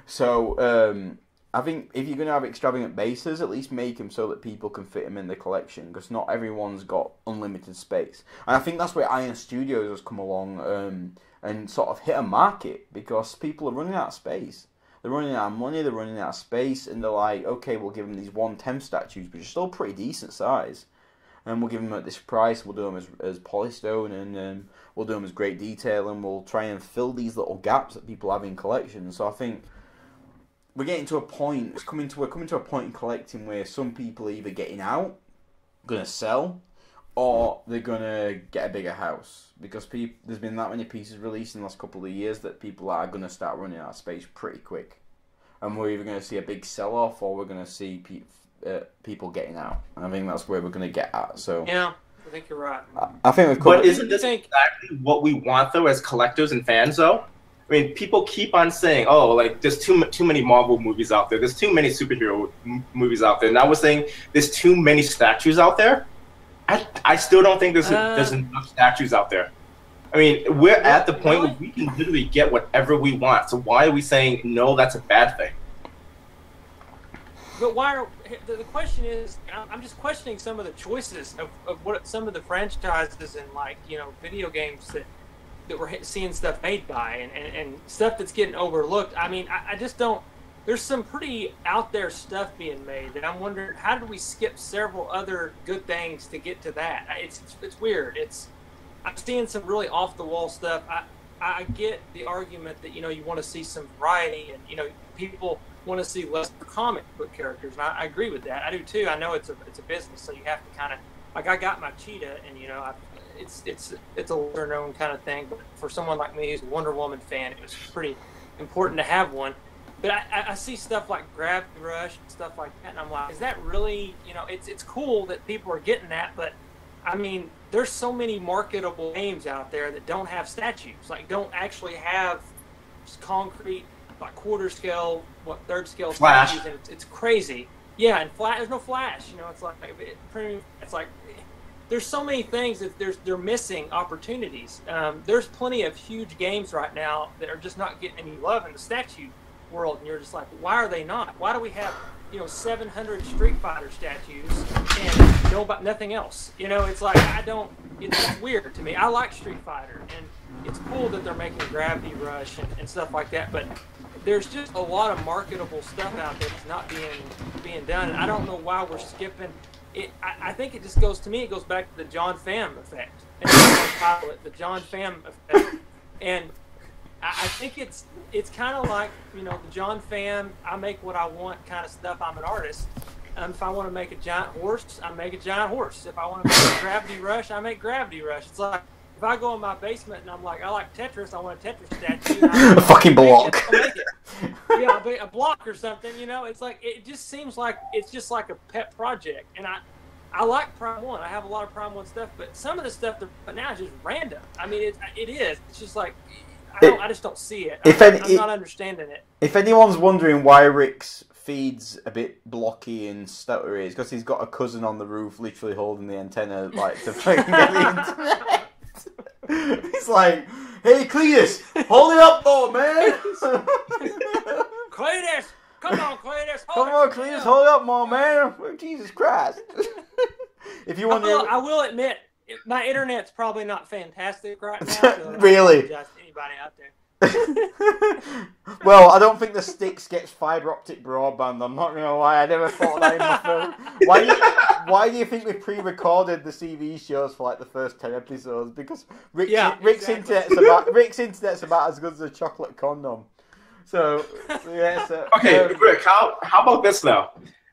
So, I think if you're going to have extravagant bases, at least make them so that people can fit them in the collection, because not everyone's got unlimited space. And I think that's where Iron Studios has come along and sort of hit a market, because people are running out of space. They're running out of money, they're running out of space, and they're like, okay, we'll give them these 1/10 statues, which are still pretty decent size. And we'll give them at this price, we'll do them as polystone, and we'll do them as great detail, and we'll try and fill these little gaps that people have in collections. So I think we're getting to a point, we're coming to a point in collecting where some people are either getting out, going to sell, or they're going to get a bigger house. Because there's been that many pieces released in the last couple of years that people are going to start running out of space pretty quick. And we're either going to see a big sell-off, or we're going to see people getting out. And I think that's where we're going to get at. So yeah, I think you're right. I think we've covered. But isn't this exactly what we want, though, as collectors and fans, though? I mean, people keep on saying, oh, like, there's too many Marvel movies out there. There's too many superhero movies out there. Now we're saying there's too many statues out there. I still don't think there's enough statues out there. I mean, we're at the point where we can literally get whatever we want. So why are we saying, no, that's a bad thing? But why the question is, I'm just questioning some of the choices of what some of the franchises and, like, you know, video games that we're seeing stuff made by and stuff that's getting overlooked. I mean, I just don't. There's some pretty out there stuff being made, and I'm wondering, how did we skip several other good things to get to that? It's weird. I'm seeing some really off the wall stuff. I get the argument that, you know, you want to see some variety, and, you know, people want to see less comic book characters, and I agree with that. I do too. I know it's a business, so you have to kind of, like, I got my cheetah, and, you know, it's a lesser known kind of thing, but for someone like me who's a Wonder Woman fan, it was pretty important to have one. But I see stuff like Gravity Rush and stuff like that, and I'm like, is that really, you know, it's cool that people are getting that, but I mean, there's so many marketable games out there that don't have statues, like don't actually have just concrete, like quarter scale, third scale Flash. statues, and it's crazy. Yeah, and there's no flash. You know, it's like it's like there's so many things that they're missing opportunities. There's plenty of huge games right now that are just not getting any love in the statue world, and you're just like, why are they not? Why do we have 700 Street Fighter statues and nothing else? It's like it's weird to me. I like Street Fighter, and it's cool that they're making Gravity Rush and stuff like that, but there's just a lot of marketable stuff out there that's not being done, and I don't know why we're skipping it. I think it just goes back to the John Pham effect, and title it the John Pham effect, and I think it's kind of like the John Pham, I make what I want kind of stuff. I'm an artist. If I want to make a giant horse, I make a giant horse. If I want to make a Gravity Rush, I make Gravity Rush. It's like if I go in my basement and I'm like, I like Tetris, I want a Tetris statue. A fucking block. I'll make it. Yeah, a block or something. It's like it just seems like it's just like a pet project. And I like Prime 1. I have a lot of Prime 1 stuff, but some of the stuff now is just random. I mean, it is. It's just like I just don't see it. I'm not understanding it. If anyone's wondering why Rick's feed's a bit blocky and stuttery, it's because he's got a cousin on the roof literally holding the antenna to fucking get the internet. He's like, hey, Cletus, hold it up though, man. Cletus, come on, Cletus. Come on, Cletus, hold it up more, man. Jesus Christ. If you want I will admit, my internet's probably not fantastic right now. So really? I apologize to anybody out there. Well, I don't think the Sticks gets fibre optic broadband. I'm not gonna lie, I never thought that in my film. Why do you think we pre-recorded the CV shows for like the first 10 episodes? Because Rick's internet's about as good as a chocolate condom. So yeah. Okay, Rick. How about this though?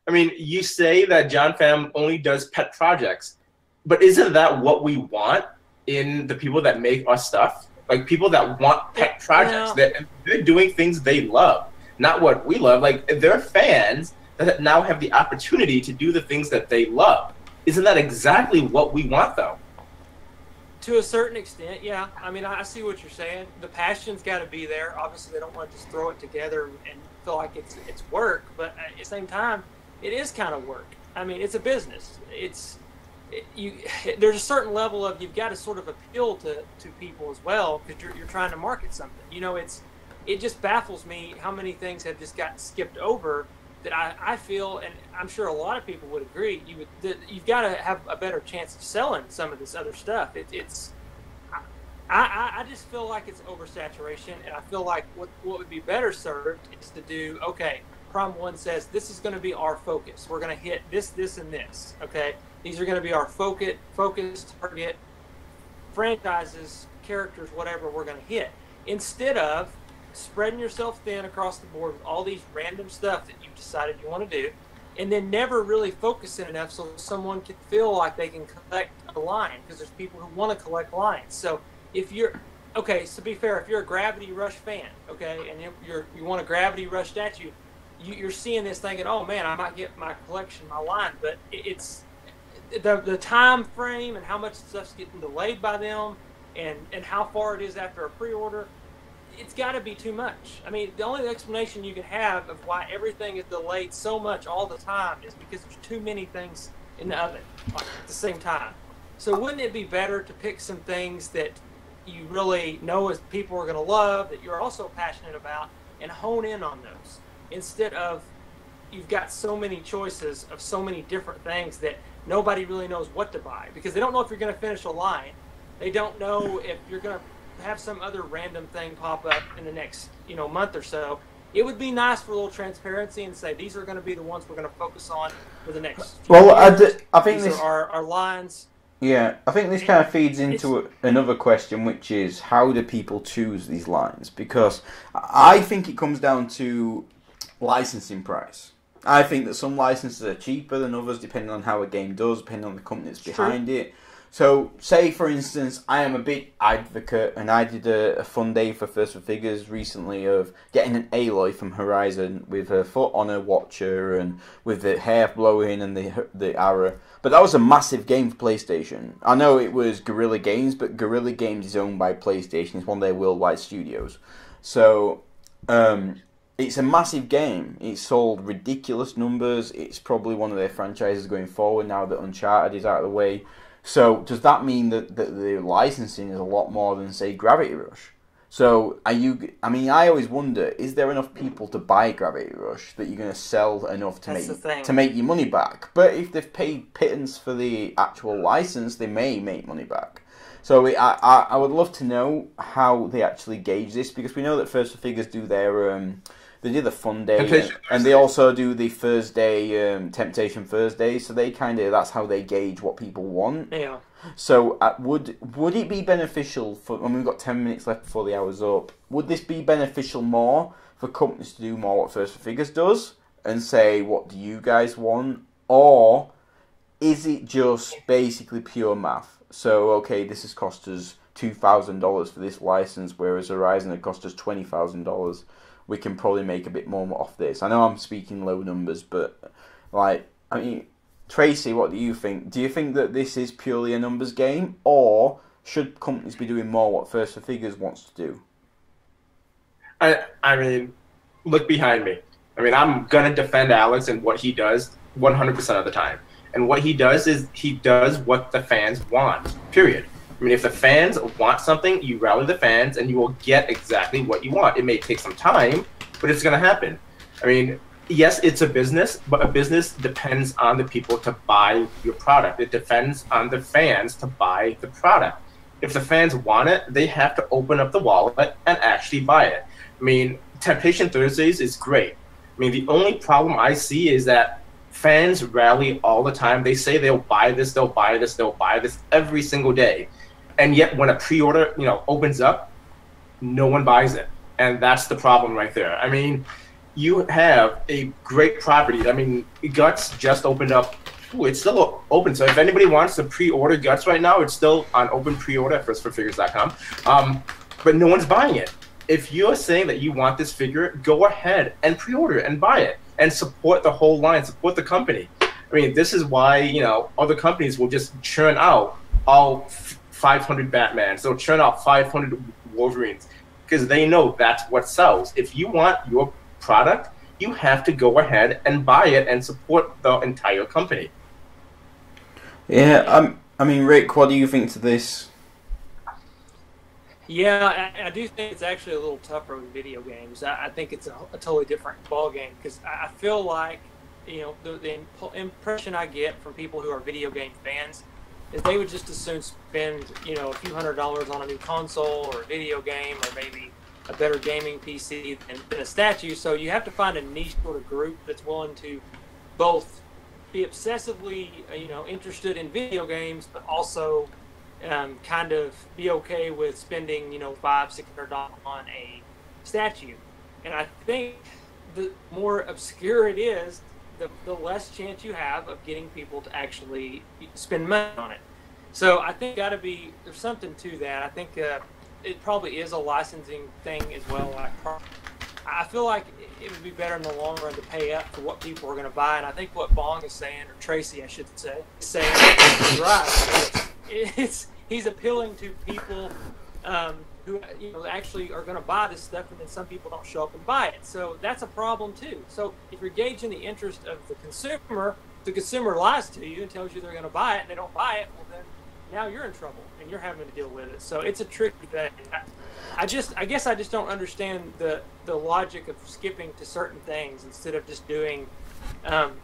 I mean, you say that John Pham only does pet projects, but isn't that what we want in the people that make us stuff? Like people that want pet projects, they're doing things they love, not what we love. Like they're fans that now have the opportunity to do the things that they love. Isn't that exactly what we want, though? To a certain extent, yeah. I mean, I see what you're saying. The passion's got to be there. Obviously, they don't want to just throw it together and feel like it's work. But at the same time, it is kind of work. I mean, it's a business. There's a certain level of you've got to sort of appeal to people as well because you're trying to market something. It just baffles me how many things have just gotten skipped over that I feel, and I'm sure a lot of people would agree, you've got to have a better chance of selling some of this other stuff. I just feel like it's oversaturation, and I feel like what would be better served is to do, okay, Prime 1 says this is going to be our focus. We're going to hit this, and this, okay? These are going to be our focus target franchises, characters, whatever we're going to hit. Instead of spreading yourself thin across the board with all these random stuff that you've decided you want to do, and then never really focusing enough so someone can feel like they can collect a line, because there's people who want to collect lines. So if you're, okay, so be fair, if you're a Gravity Rush fan, okay, and you want a Gravity Rush statue, you're seeing this thinking, oh man, I might get my collection, my line, but it's the time frame and how much stuff's getting delayed by them and how far it is after a pre-order. It's got to be too much. I mean, the only explanation you can have of why everything is delayed so much all the time is because there's too many things in the oven at the same time. So wouldn't it be better to pick some things that you really know as people are going to love, that you're also passionate about, and hone in on those, instead of you've got so many choices of so many different things that nobody really knows what to buy, because they don't know if you're going to finish a line. They don't know if you're going to have some other random thing pop up in the next month or so. It would be nice for a little transparency and say these are going to be the ones we're going to focus on for the next few years. I think these are our lines. Yeah, I think this kind of feeds into another question, which is how do people choose these lines? Because I think it comes down to licensing price. I think that some licenses are cheaper than others depending on how a game does, depending on the company that's behind it. So, say for instance, I am a big advocate, and I did a fun day for First for Figures recently of getting an Aloy from Horizon with her foot on her watcher and with the hair blowing and the arrow. But that was a massive game for PlayStation. I know it was Guerrilla Games, but Guerrilla Games is owned by PlayStation. It's one of their worldwide studios. So it's a massive game. It's sold ridiculous numbers. It's probably one of their franchises going forward now that Uncharted is out of the way. So does that mean that the licensing is a lot more than, say, Gravity Rush? So I always wonder, is there enough people to buy Gravity Rush that you're going to sell enough to make your money back? But if they've paid pittance for the actual license, they may make money back. So I would love to know how they actually gauge this, because we know that First for Figures do their they do the Fun Day, and they also do the Thursday Temptation Thursday. So that's how they gauge what people want. Yeah. So would it be beneficial for? When we've got 10 minutes left before the hour's up, would this be beneficial more for companies to do more what First for Figures does and say, what do you guys want, or is it just basically pure math? So, okay, this has cost us $2,000 for this license, whereas Horizon had cost us $20,000. We can probably make a bit more off this. I know I'm speaking low numbers, but, Tracy, what do you think? Do you think that this is purely a numbers game, or should companies be doing more what First for Figures wants to do? I mean, look behind me. I'm going to defend Alex and what he does 100% of the time. And what he does is he does what the fans want, period. If the fans want something, you rally the fans and you will get exactly what you want. It may take some time, but it's going to happen. Yes, it's a business, but a business depends on the people to buy your product. It depends on the fans to buy the product. If the fans want it, they have to open up the wallet and actually buy it. Temptation Thursdays is great. The only problem I see is that fans rally all the time. They say they'll buy this, they'll buy this, they'll buy this every single day. And yet when a pre-order, opens up, no one buys it. And that's the problem right there. You have a great property. Guts just opened up. Ooh, it's still open. So if anybody wants to pre-order Guts right now, it's still on open pre-order at firstforfigures.com. But no one's buying it. If you're saying that you want this figure, go ahead and pre-order it and buy it. And support the whole line, support the company. This is why, other companies will just churn out all 500 Batmans. They'll churn out 500 Wolverines because they know that's what sells. If you want your product, you have to go ahead and buy it and support the entire company. Yeah, Rick, what do you think to this? Yeah, I do think it's actually a little tougher with video games. I think it's a totally different ball game because I feel like, the impression I get from people who are video game fans is they would just as soon spend, a few $100s on a new console or a video game or maybe a better gaming PC than a statue. So you have to find a niche sort of group that's willing to both be obsessively, interested in video games, but also kind of be okay with spending, $500-$600 on a statue. And I think the more obscure it is, the less chance you have of getting people to actually spend money on it. So I think there's something to that. I think it probably is a licensing thing as well. I feel like it would be better in the long run to pay up for what people are going to buy. And I think what Bong is saying, or Tracy, I should say, is saying is right. He's appealing to people who actually are going to buy this stuff, and then some people don't show up and buy it. So that's a problem too. So if you're gauging the interest of the consumer lies to you and tells you they're going to buy it, and they don't buy it, well then now you're in trouble and you're having to deal with it. So it's a tricky thing. I guess I just don't understand the logic of skipping to certain things instead of just doing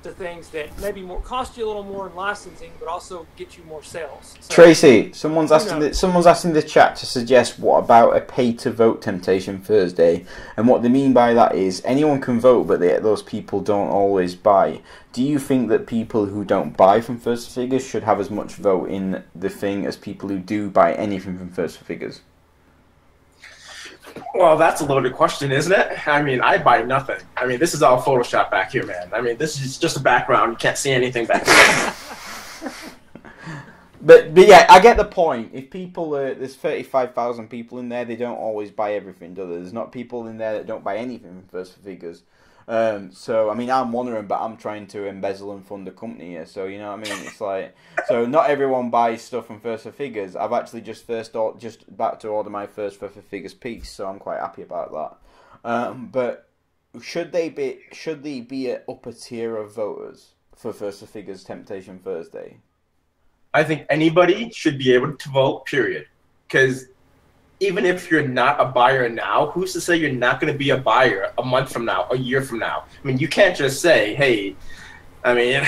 the things that maybe cost you a little more in licensing, but also get you more sales. So, Tracy, someone's asking the chat to suggest what about a pay-to-vote Temptation Thursday, and what they mean by that is anyone can vote, but those people don't always buy. Do you think that people who don't buy from First for Figures should have as much vote in the thing as people who do buy anything from First for Figures? Well, that's a loaded question, isn't it? I buy nothing. This is all Photoshop back here, man. This is just a background. You can't see anything back here. But yeah, I get the point. If people, there's 35,000 people in there, they don't always buy everything, do there? There's not people in there that don't buy anything from First for Figures. So I mean, I'm one of them, but I'm trying to embezzle and fund a company here. So you know what I mean? It's like, so not everyone buys stuff from First for Figures. I've actually just back to order my first First for Figures piece, so I'm quite happy about that. But should they be an upper tier of voters for First for Figures Temptation Thursday? I think anybody should be able to vote, period. Because even if you're not a buyer now, who's to say you're not going to be a buyer a month from now, a year from now? I mean, you can't just say, hey, I mean,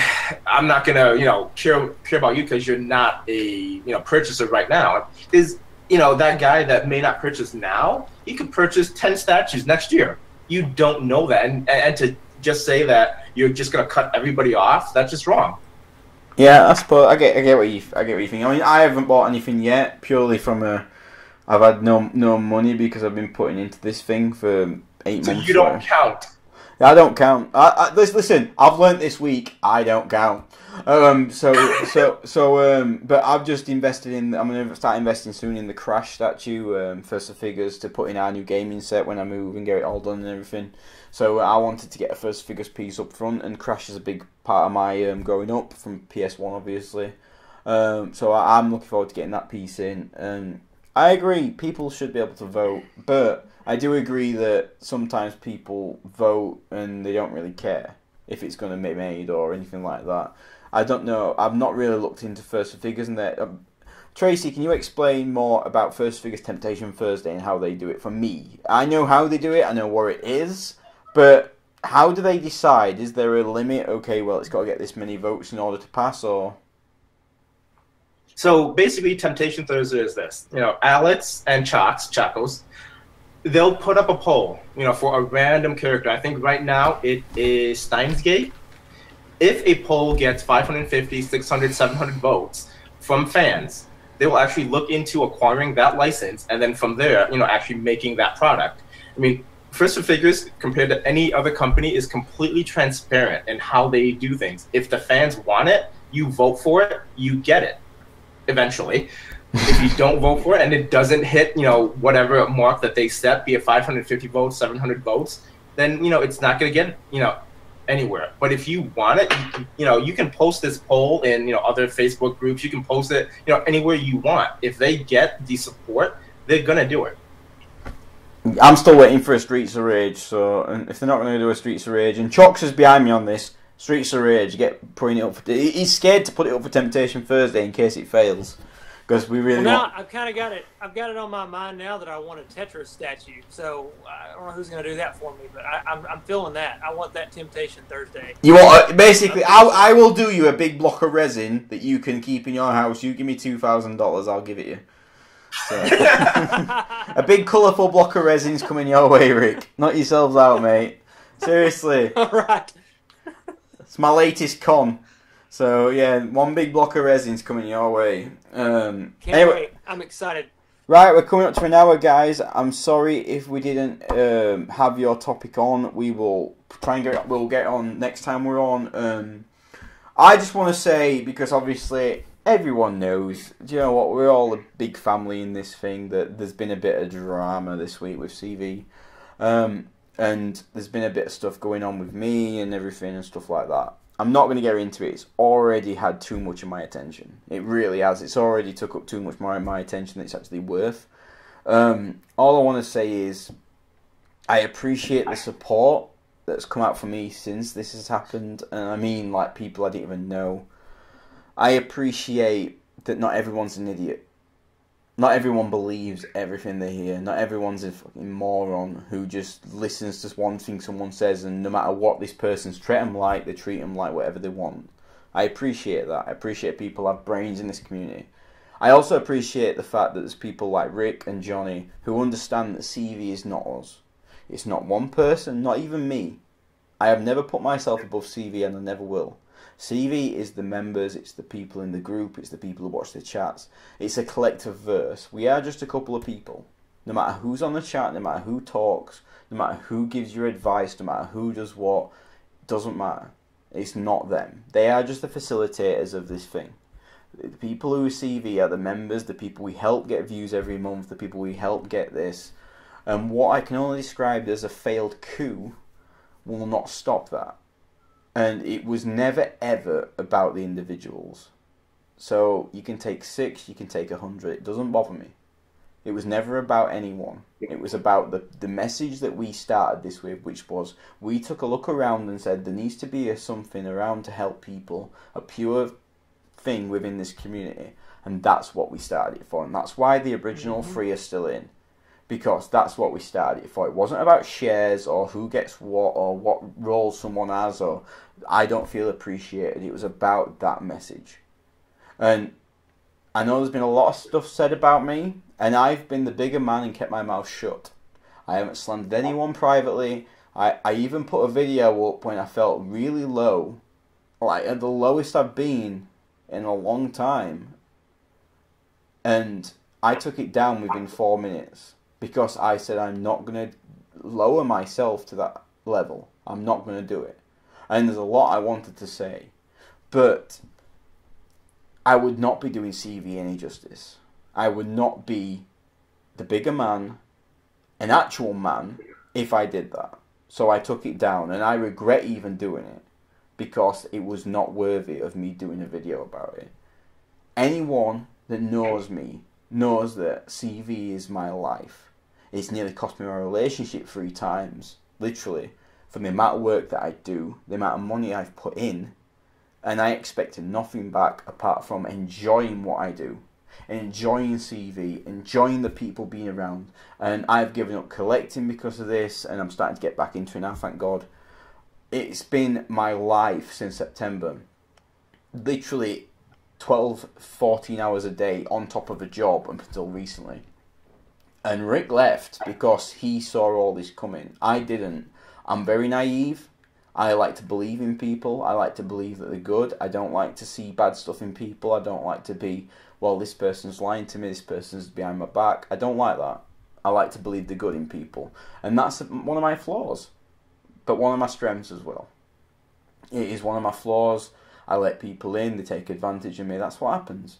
I'm not going to, care about you because you're not a, purchaser right now. Is, that guy that may not purchase now, he could purchase 10 statues next year. You don't know that. And to just say that you're just going to cut everybody off, that's just wrong. Yeah, I suppose I get what you think. I mean, I haven't bought anything yet, purely from I've had no money because I've been putting into this thing for 8 months. So you don't count. I don't count. Listen, I've learnt this week I don't count. But I've just invested in. I'm going to start investing soon in the Crash statue, First of Figures, to put in our new gaming set when I move and get it all done and everything. So I wanted to get a First Figures piece up front, and Crash is a big part of my growing up from PS1, obviously. So I'm looking forward to getting that piece in. I agree, people should be able to vote, but I do agree that sometimes people vote and they don't really care if it's going to be made or anything like that. I don't know. I've not really looked into First Figures and that. Tracy, can you explain more about First Figures Temptation Thursday and how they do it for me? I know how they do it. I know where it is. But how do they decide? Is there a limit? Okay, well, it's got to get this many votes in order to pass, or... So basically, Temptation Thursday is this. Alex and Chacos, they'll put up a poll, for a random character. I think right now it is Steins Gate. If a poll gets 550, 600, 700 votes from fans, they will actually look into acquiring that license, and then from there, actually making that product. I mean, First for Figures, compared to any other company, is completely transparent in how they do things. If the fans want it, you vote for it, you get it. Eventually, if you don't vote for it and it doesn't hit, whatever mark that they set, be it 550 votes, 700 votes, then it's not going to get anywhere. But if you want it, you can post this poll in other Facebook groups. You can post it anywhere you want. If they get the support, they're gonna do it. I'm still waiting for a Streets of Rage. So, and if they're not going to do a Streets of Rage, and Chalks is behind me on this. Streets of Rage, putting it up for... He's scared to put it up for Temptation Thursday in case it fails. Because we really want... I've kind of got it. I've got it on my mind now that I want a Tetris statue. So I don't know who's going to do that for me, but I'm feeling that. I want that Temptation Thursday. You want... basically, I will do you a big block of resin that you can keep in your house. You give me $2,000, I'll give it you. So. A big colourful block of resin's coming your way, Rick. Knock yourselves out, mate. Seriously. All right. It's my latest con. So, yeah, one big block of resin's coming your way. Can't wait. I'm excited. Right, we're coming up to an hour, guys. I'm sorry if we didn't have your topic on. We will try and we'll get on next time we're on. I just want to say, because obviously everyone knows, do you know what, we're all a big family in this thing, that there's been a bit of drama this week with CV. And there's been a bit of stuff going on with me and everything and stuff like that. I'm not going to get into it. It's already had too much of my attention. It really has. It's already took up too much more of my attention than it's actually worth. All I want to say is I appreciate the support that's come out for me since this has happened. And I mean, like, people I didn't even know. I appreciate that not everyone's an idiot. Not everyone believes everything they hear. Not everyone's a fucking moron who just listens to one thing someone says, and no matter what this person's treat them like, they treat them like whatever they want. I appreciate that. I appreciate people have brains in this community. I also appreciate the fact that there's people like Rick and Johnny who understand that CV is not us. It's not one person, not even me. I have never put myself above CV, and I never will. CV is the members, it's the people in the group, it's the people who watch the chats. It's a collective verse. We are just a couple of people. No matter who's on the chat, no matter who talks, no matter who gives you advice, no matter who does what, it doesn't matter. It's not them. They are just the facilitators of this thing. The people who are CV are the members, the people we help get views every month, the people we help get this. And what I can only describe as a failed coup will not stop that. And it was never ever about the individuals. So you can take 6, you can take 100. It doesn't bother me. It was never about anyone. It was about the message that we started this with, which was we took a look around and said there needs to be something around to help people, a pure thing within this community. And that's what we started it for. And that's why the original 3 are still in. Because that's what we started it for. It wasn't about shares or who gets what or what role someone has or I don't feel appreciated. It was about that message. And I know there's been a lot of stuff said about me, and I've been the bigger man and kept my mouth shut. I haven't slandered anyone privately. I even put a video up when I felt really low, like at the lowest I've been in a long time. And I took it down within 4 minutes. Because I said I'm not going to lower myself to that level. I'm not going to do it. And there's a lot I wanted to say. But I would not be doing CV any justice. I would not be the bigger man, an actual man, if I did that. So I took it down. And I regret even doing it. Because it was not worthy of me doing a video about it. Anyone that knows me knows that CV is my life. It's nearly cost me my relationship 3 times, literally, for the amount of work that I do, the amount of money I've put in, and I expected nothing back apart from enjoying what I do, enjoying CV, enjoying the people being around, and I've given up collecting because of this, and I'm starting to get back into it now, thank God. It's been my life since September, literally 12, 14 hours a day on top of a job up until recently. And Rick left because he saw all this coming. I didn't. I'm very naive. I like to believe in people. I like to believe that they're good. I don't like to see bad stuff in people. I don't like to be, well, this person's lying to me, this person's behind my back. I don't like that. I like to believe the good in people. And that's one of my flaws. But one of my strengths as well. It is one of my flaws. I let people in. They take advantage of me. That's what happens.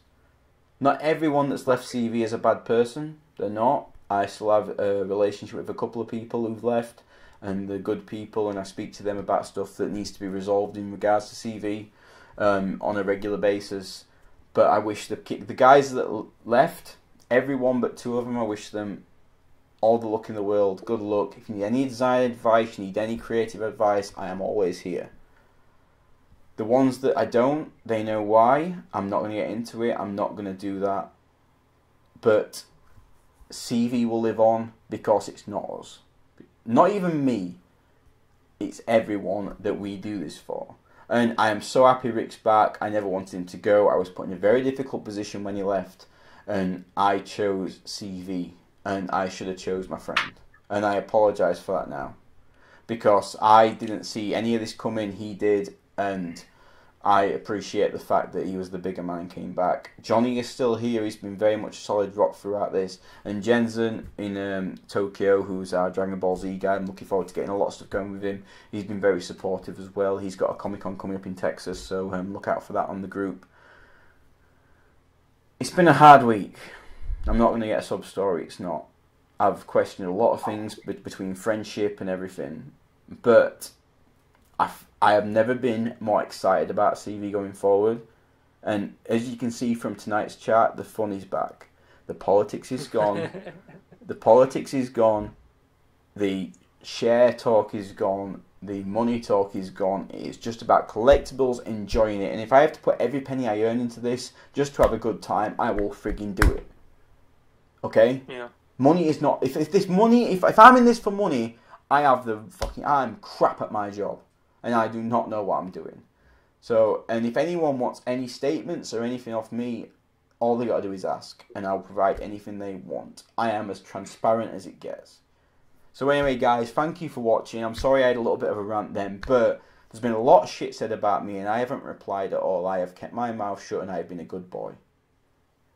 Not everyone that's left CV is a bad person. They're not. I still have a relationship with a couple of people who've left, and they're good people, and I speak to them about stuff that needs to be resolved in regards to CV on a regular basis. But I wish the guys that left, everyone but 2 of them, I wish them all the luck in the world. Good luck. If you need any design advice, you need any creative advice, I am always here. The ones that I don't, they know why. I'm not going to get into it. I'm not going to do that. But CV will live on because it's not us. Not even me. It's everyone that we do this for. And I am so happy Rick's back. I never wanted him to go. I was put in a very difficult position when he left. And I chose CV. And I should have chose my friend. And I apologise for that now. Because I didn't see any of this coming. He did. And I appreciate the fact that he was the bigger man and came back. Johnny is still here. He's been very much solid rock throughout this. And Jensen in Tokyo, who's our Dragon Ball Z guy, I'm looking forward to getting a lot of stuff going with him. He's been very supportive as well. He's got a Comic-Con coming up in Texas, so look out for that on the group. It's been a hard week. I'm not going to get a sub-story. It's not. I've questioned a lot of things between friendship and everything. But I have never been more excited about CV going forward. And as you can see from tonight's chat, the fun is back. The politics is gone. The politics is gone. The share talk is gone. The money talk is gone. It's just about collectibles, enjoying it. And if I have to put every penny I earn into this just to have a good time, I will frigging do it. Okay? Yeah. Money is not... If this money... If I'm in this for money, I'm crap at my job. And I do not know what I'm doing. So, and if anyone wants any statements or anything off me, all they got to do is ask. And I'll provide anything they want. I am as transparent as it gets. So anyway, guys, thank you for watching. I'm sorry I had a little bit of a rant then, but there's been a lot of shit said about me, and I haven't replied at all. I have kept my mouth shut, and I have been a good boy.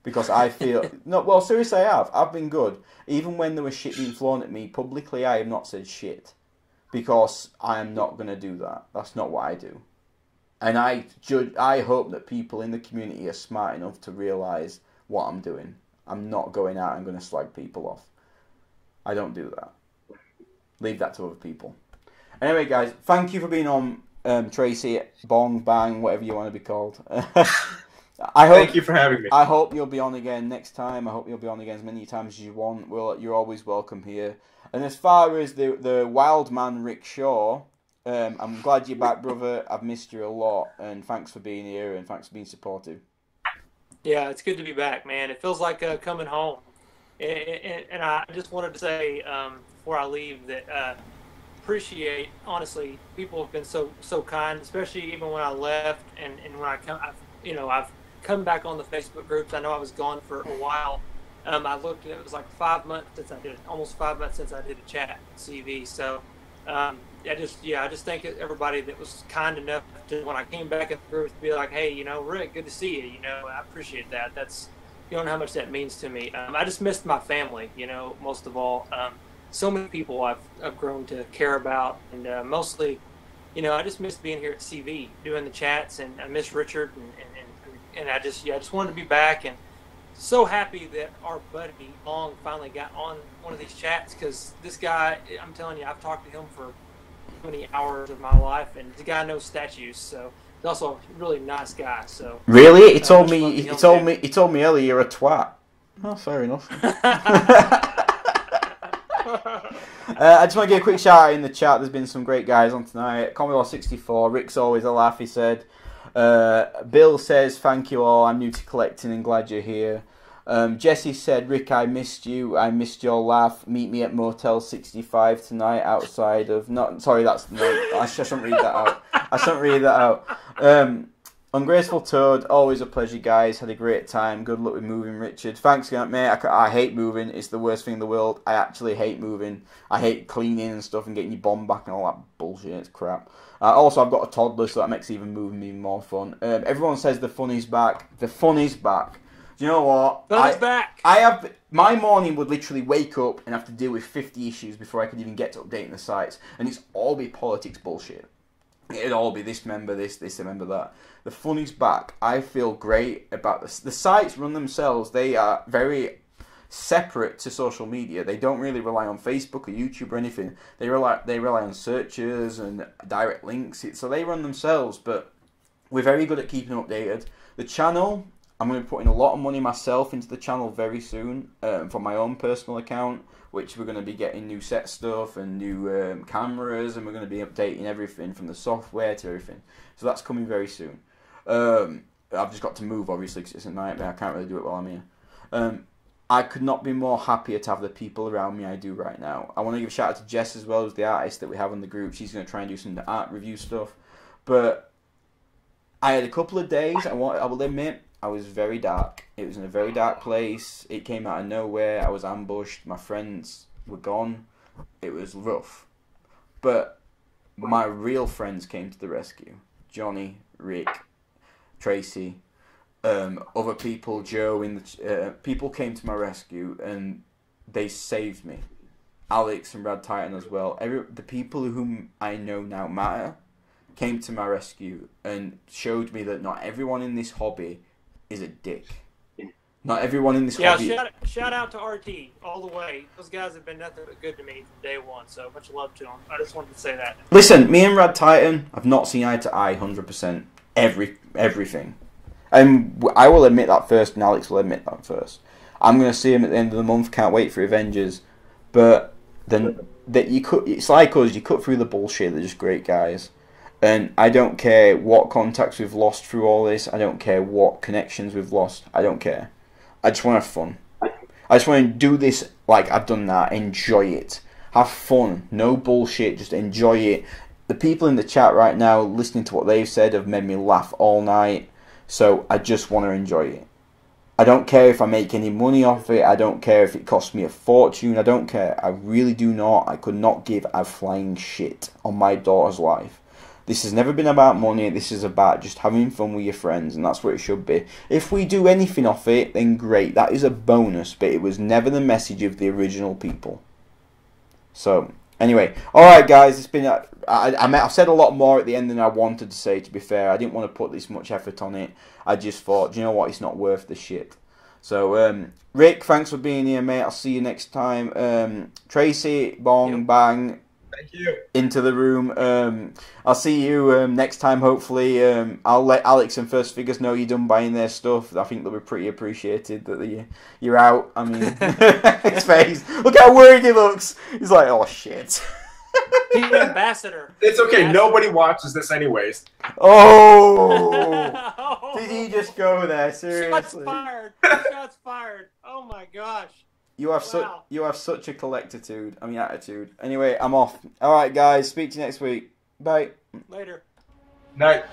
Because I feel... No, well, seriously, I have. I've been good. Even when there was shit being thrown at me publicly, I have not said shit. Because I am not going to do that. That's not what I do. And I hope that people in the community are smart enough to realise what I'm doing. I'm not going out and going to slag people off. I don't do that. Leave that to other people. Anyway, guys, thank you for being on, Tracy, Bong, Bang, whatever you want to be called. Thank you for having me. I hope you'll be on again next time. I hope you'll be on again as many times as you want. You're always welcome here. And as far as the wild man, Rick Shaw, I'm glad you're back, brother. I've missed you a lot, and thanks for being here, and thanks for being supportive. Yeah, it's good to be back, man. It feels like coming home. And I just wanted to say before I leave that appreciate, honestly, people have been so kind, especially even when I left and when I've come back on the Facebook groups. I know I was gone for a while. I looked and it was like 5 months since I did it, almost 5 months since I did a chat CV. So I just thank everybody that was kind enough to, when I came back in the group, to be like, hey, Rick, good to see you. I appreciate that. That's, you don't know how much that means to me. I just missed my family, most of all. So many people I've grown to care about, and mostly, I just missed being here at CV doing the chats, and I miss Richard, and I just wanted to be back, and so happy that our buddy Long finally got on one of these chats, because this guy, I'm telling you, I've talked to him for many hours of my life, and the guy knows statues, so he's also a really nice guy. So really, he told me earlier you're a twat. Oh, fair enough. I just want to give a quick shout out in the chat. There's been some great guys on tonight. Commodore 64, Rick's always a laugh, he said. Bill says, thank you all, I'm new to collecting and glad you're here. Jesse said, Rick, I missed you. I missed your laugh. Meet me at Motel 65 tonight outside of... Sorry, that's... No, I shouldn't read that out. Ungraceful Toad, always a pleasure, guys. Had a great time. Good luck with moving, Richard. Thanks, mate. I hate moving. It's the worst thing in the world. I actually hate moving. I hate cleaning and stuff and getting your bomb back and all that bullshit. It's crap. Also, I've got a toddler, so that makes even moving even more fun. Everyone says the fun is back. The fun is back. Do you know what? Fun is back. My morning would literally wake up and have to deal with 50 issues before I could even get to updating the sites. And it's all be politics bullshit. It'd all be this member this member that. The fun is back. I feel great about this. The sites run themselves. They are very separate to social media. They don't really rely on Facebook or YouTube or anything. They rely on searches and direct links. So they run themselves, but we're very good at keeping them updated. The channel, I'm going to be putting a lot of money myself into the channel very soon for my own personal account, which we're going to be getting new set stuff and new cameras, and we're going to be updating everything from the software to everything. So that's coming very soon. I've just got to move, obviously, because it's a nightmare. I can't really do it while I'm here. I could not be more happier to have the people around me I do right now. I want to give a shout out to Jess as well, who's the artist that we have in the group. She's going to try and do some art review stuff. But I had a couple of days, I will admit, I was very dark. It was in a very dark place. It came out of nowhere. I was ambushed. My friends were gone. It was rough. But my real friends came to the rescue. Johnny, Rick, Tracy, other people, Joe, people came to my rescue and they saved me. Alex and Rad Titan as well. The people whom I know now matter came to my rescue and showed me that not everyone in this hobby is a dick. Not everyone in this hobby... Yeah, shout out to RT all the way. Those guys have been nothing but good to me from day one, so much love to them. I just wanted to say that. Listen, me and Rad Titan have not seen eye to eye 100%. Everything. And I will admit that first, and Alex will admit that first. I'm going to see him at the end of the month. Can't wait for Avengers. But then it's like us. You cut through the bullshit. They're just great guys. And I don't care what contacts we've lost through all this. I don't care what connections we've lost. I don't care. I just want to have fun. I just want to do this like I've done that. Enjoy it. Have fun. No bullshit. Just enjoy it. The people in the chat right now listening to what they've said have made me laugh all night. So I just want to enjoy it. I don't care if I make any money off it. I don't care if it costs me a fortune. I don't care. I really do not. I could not give a flying shit on my daughter's life. This has never been about money. This is about just having fun with your friends, and that's what it should be. If we do anything off it, then great. That is a bonus, but it was never the message of the original people. So, anyway. Alright, guys. It's been... I've said a lot more at the end than I wanted to say, to be fair. I didn't want to put this much effort on it. I just thought, do you know what? It's not worth the shit. So, Rick, thanks for being here, mate. I'll see you next time. Tracy, Bong, Yep. Bang. Thank you. into the room. I'll see you next time, hopefully. I'll let Alex and First Figures know you're done buying their stuff. I think they'll be pretty appreciated that you're out. I mean, his face. Look how worried he looks. He's like, oh, shit. He's an ambassador. It's okay. Nobody watches this anyways. Oh! Did he just go there? Seriously? Shots fired. Shots fired. Oh, my gosh. You have such a attitude. Anyway, I'm off. All right, guys. Speak to you next week. Bye. Later. Night.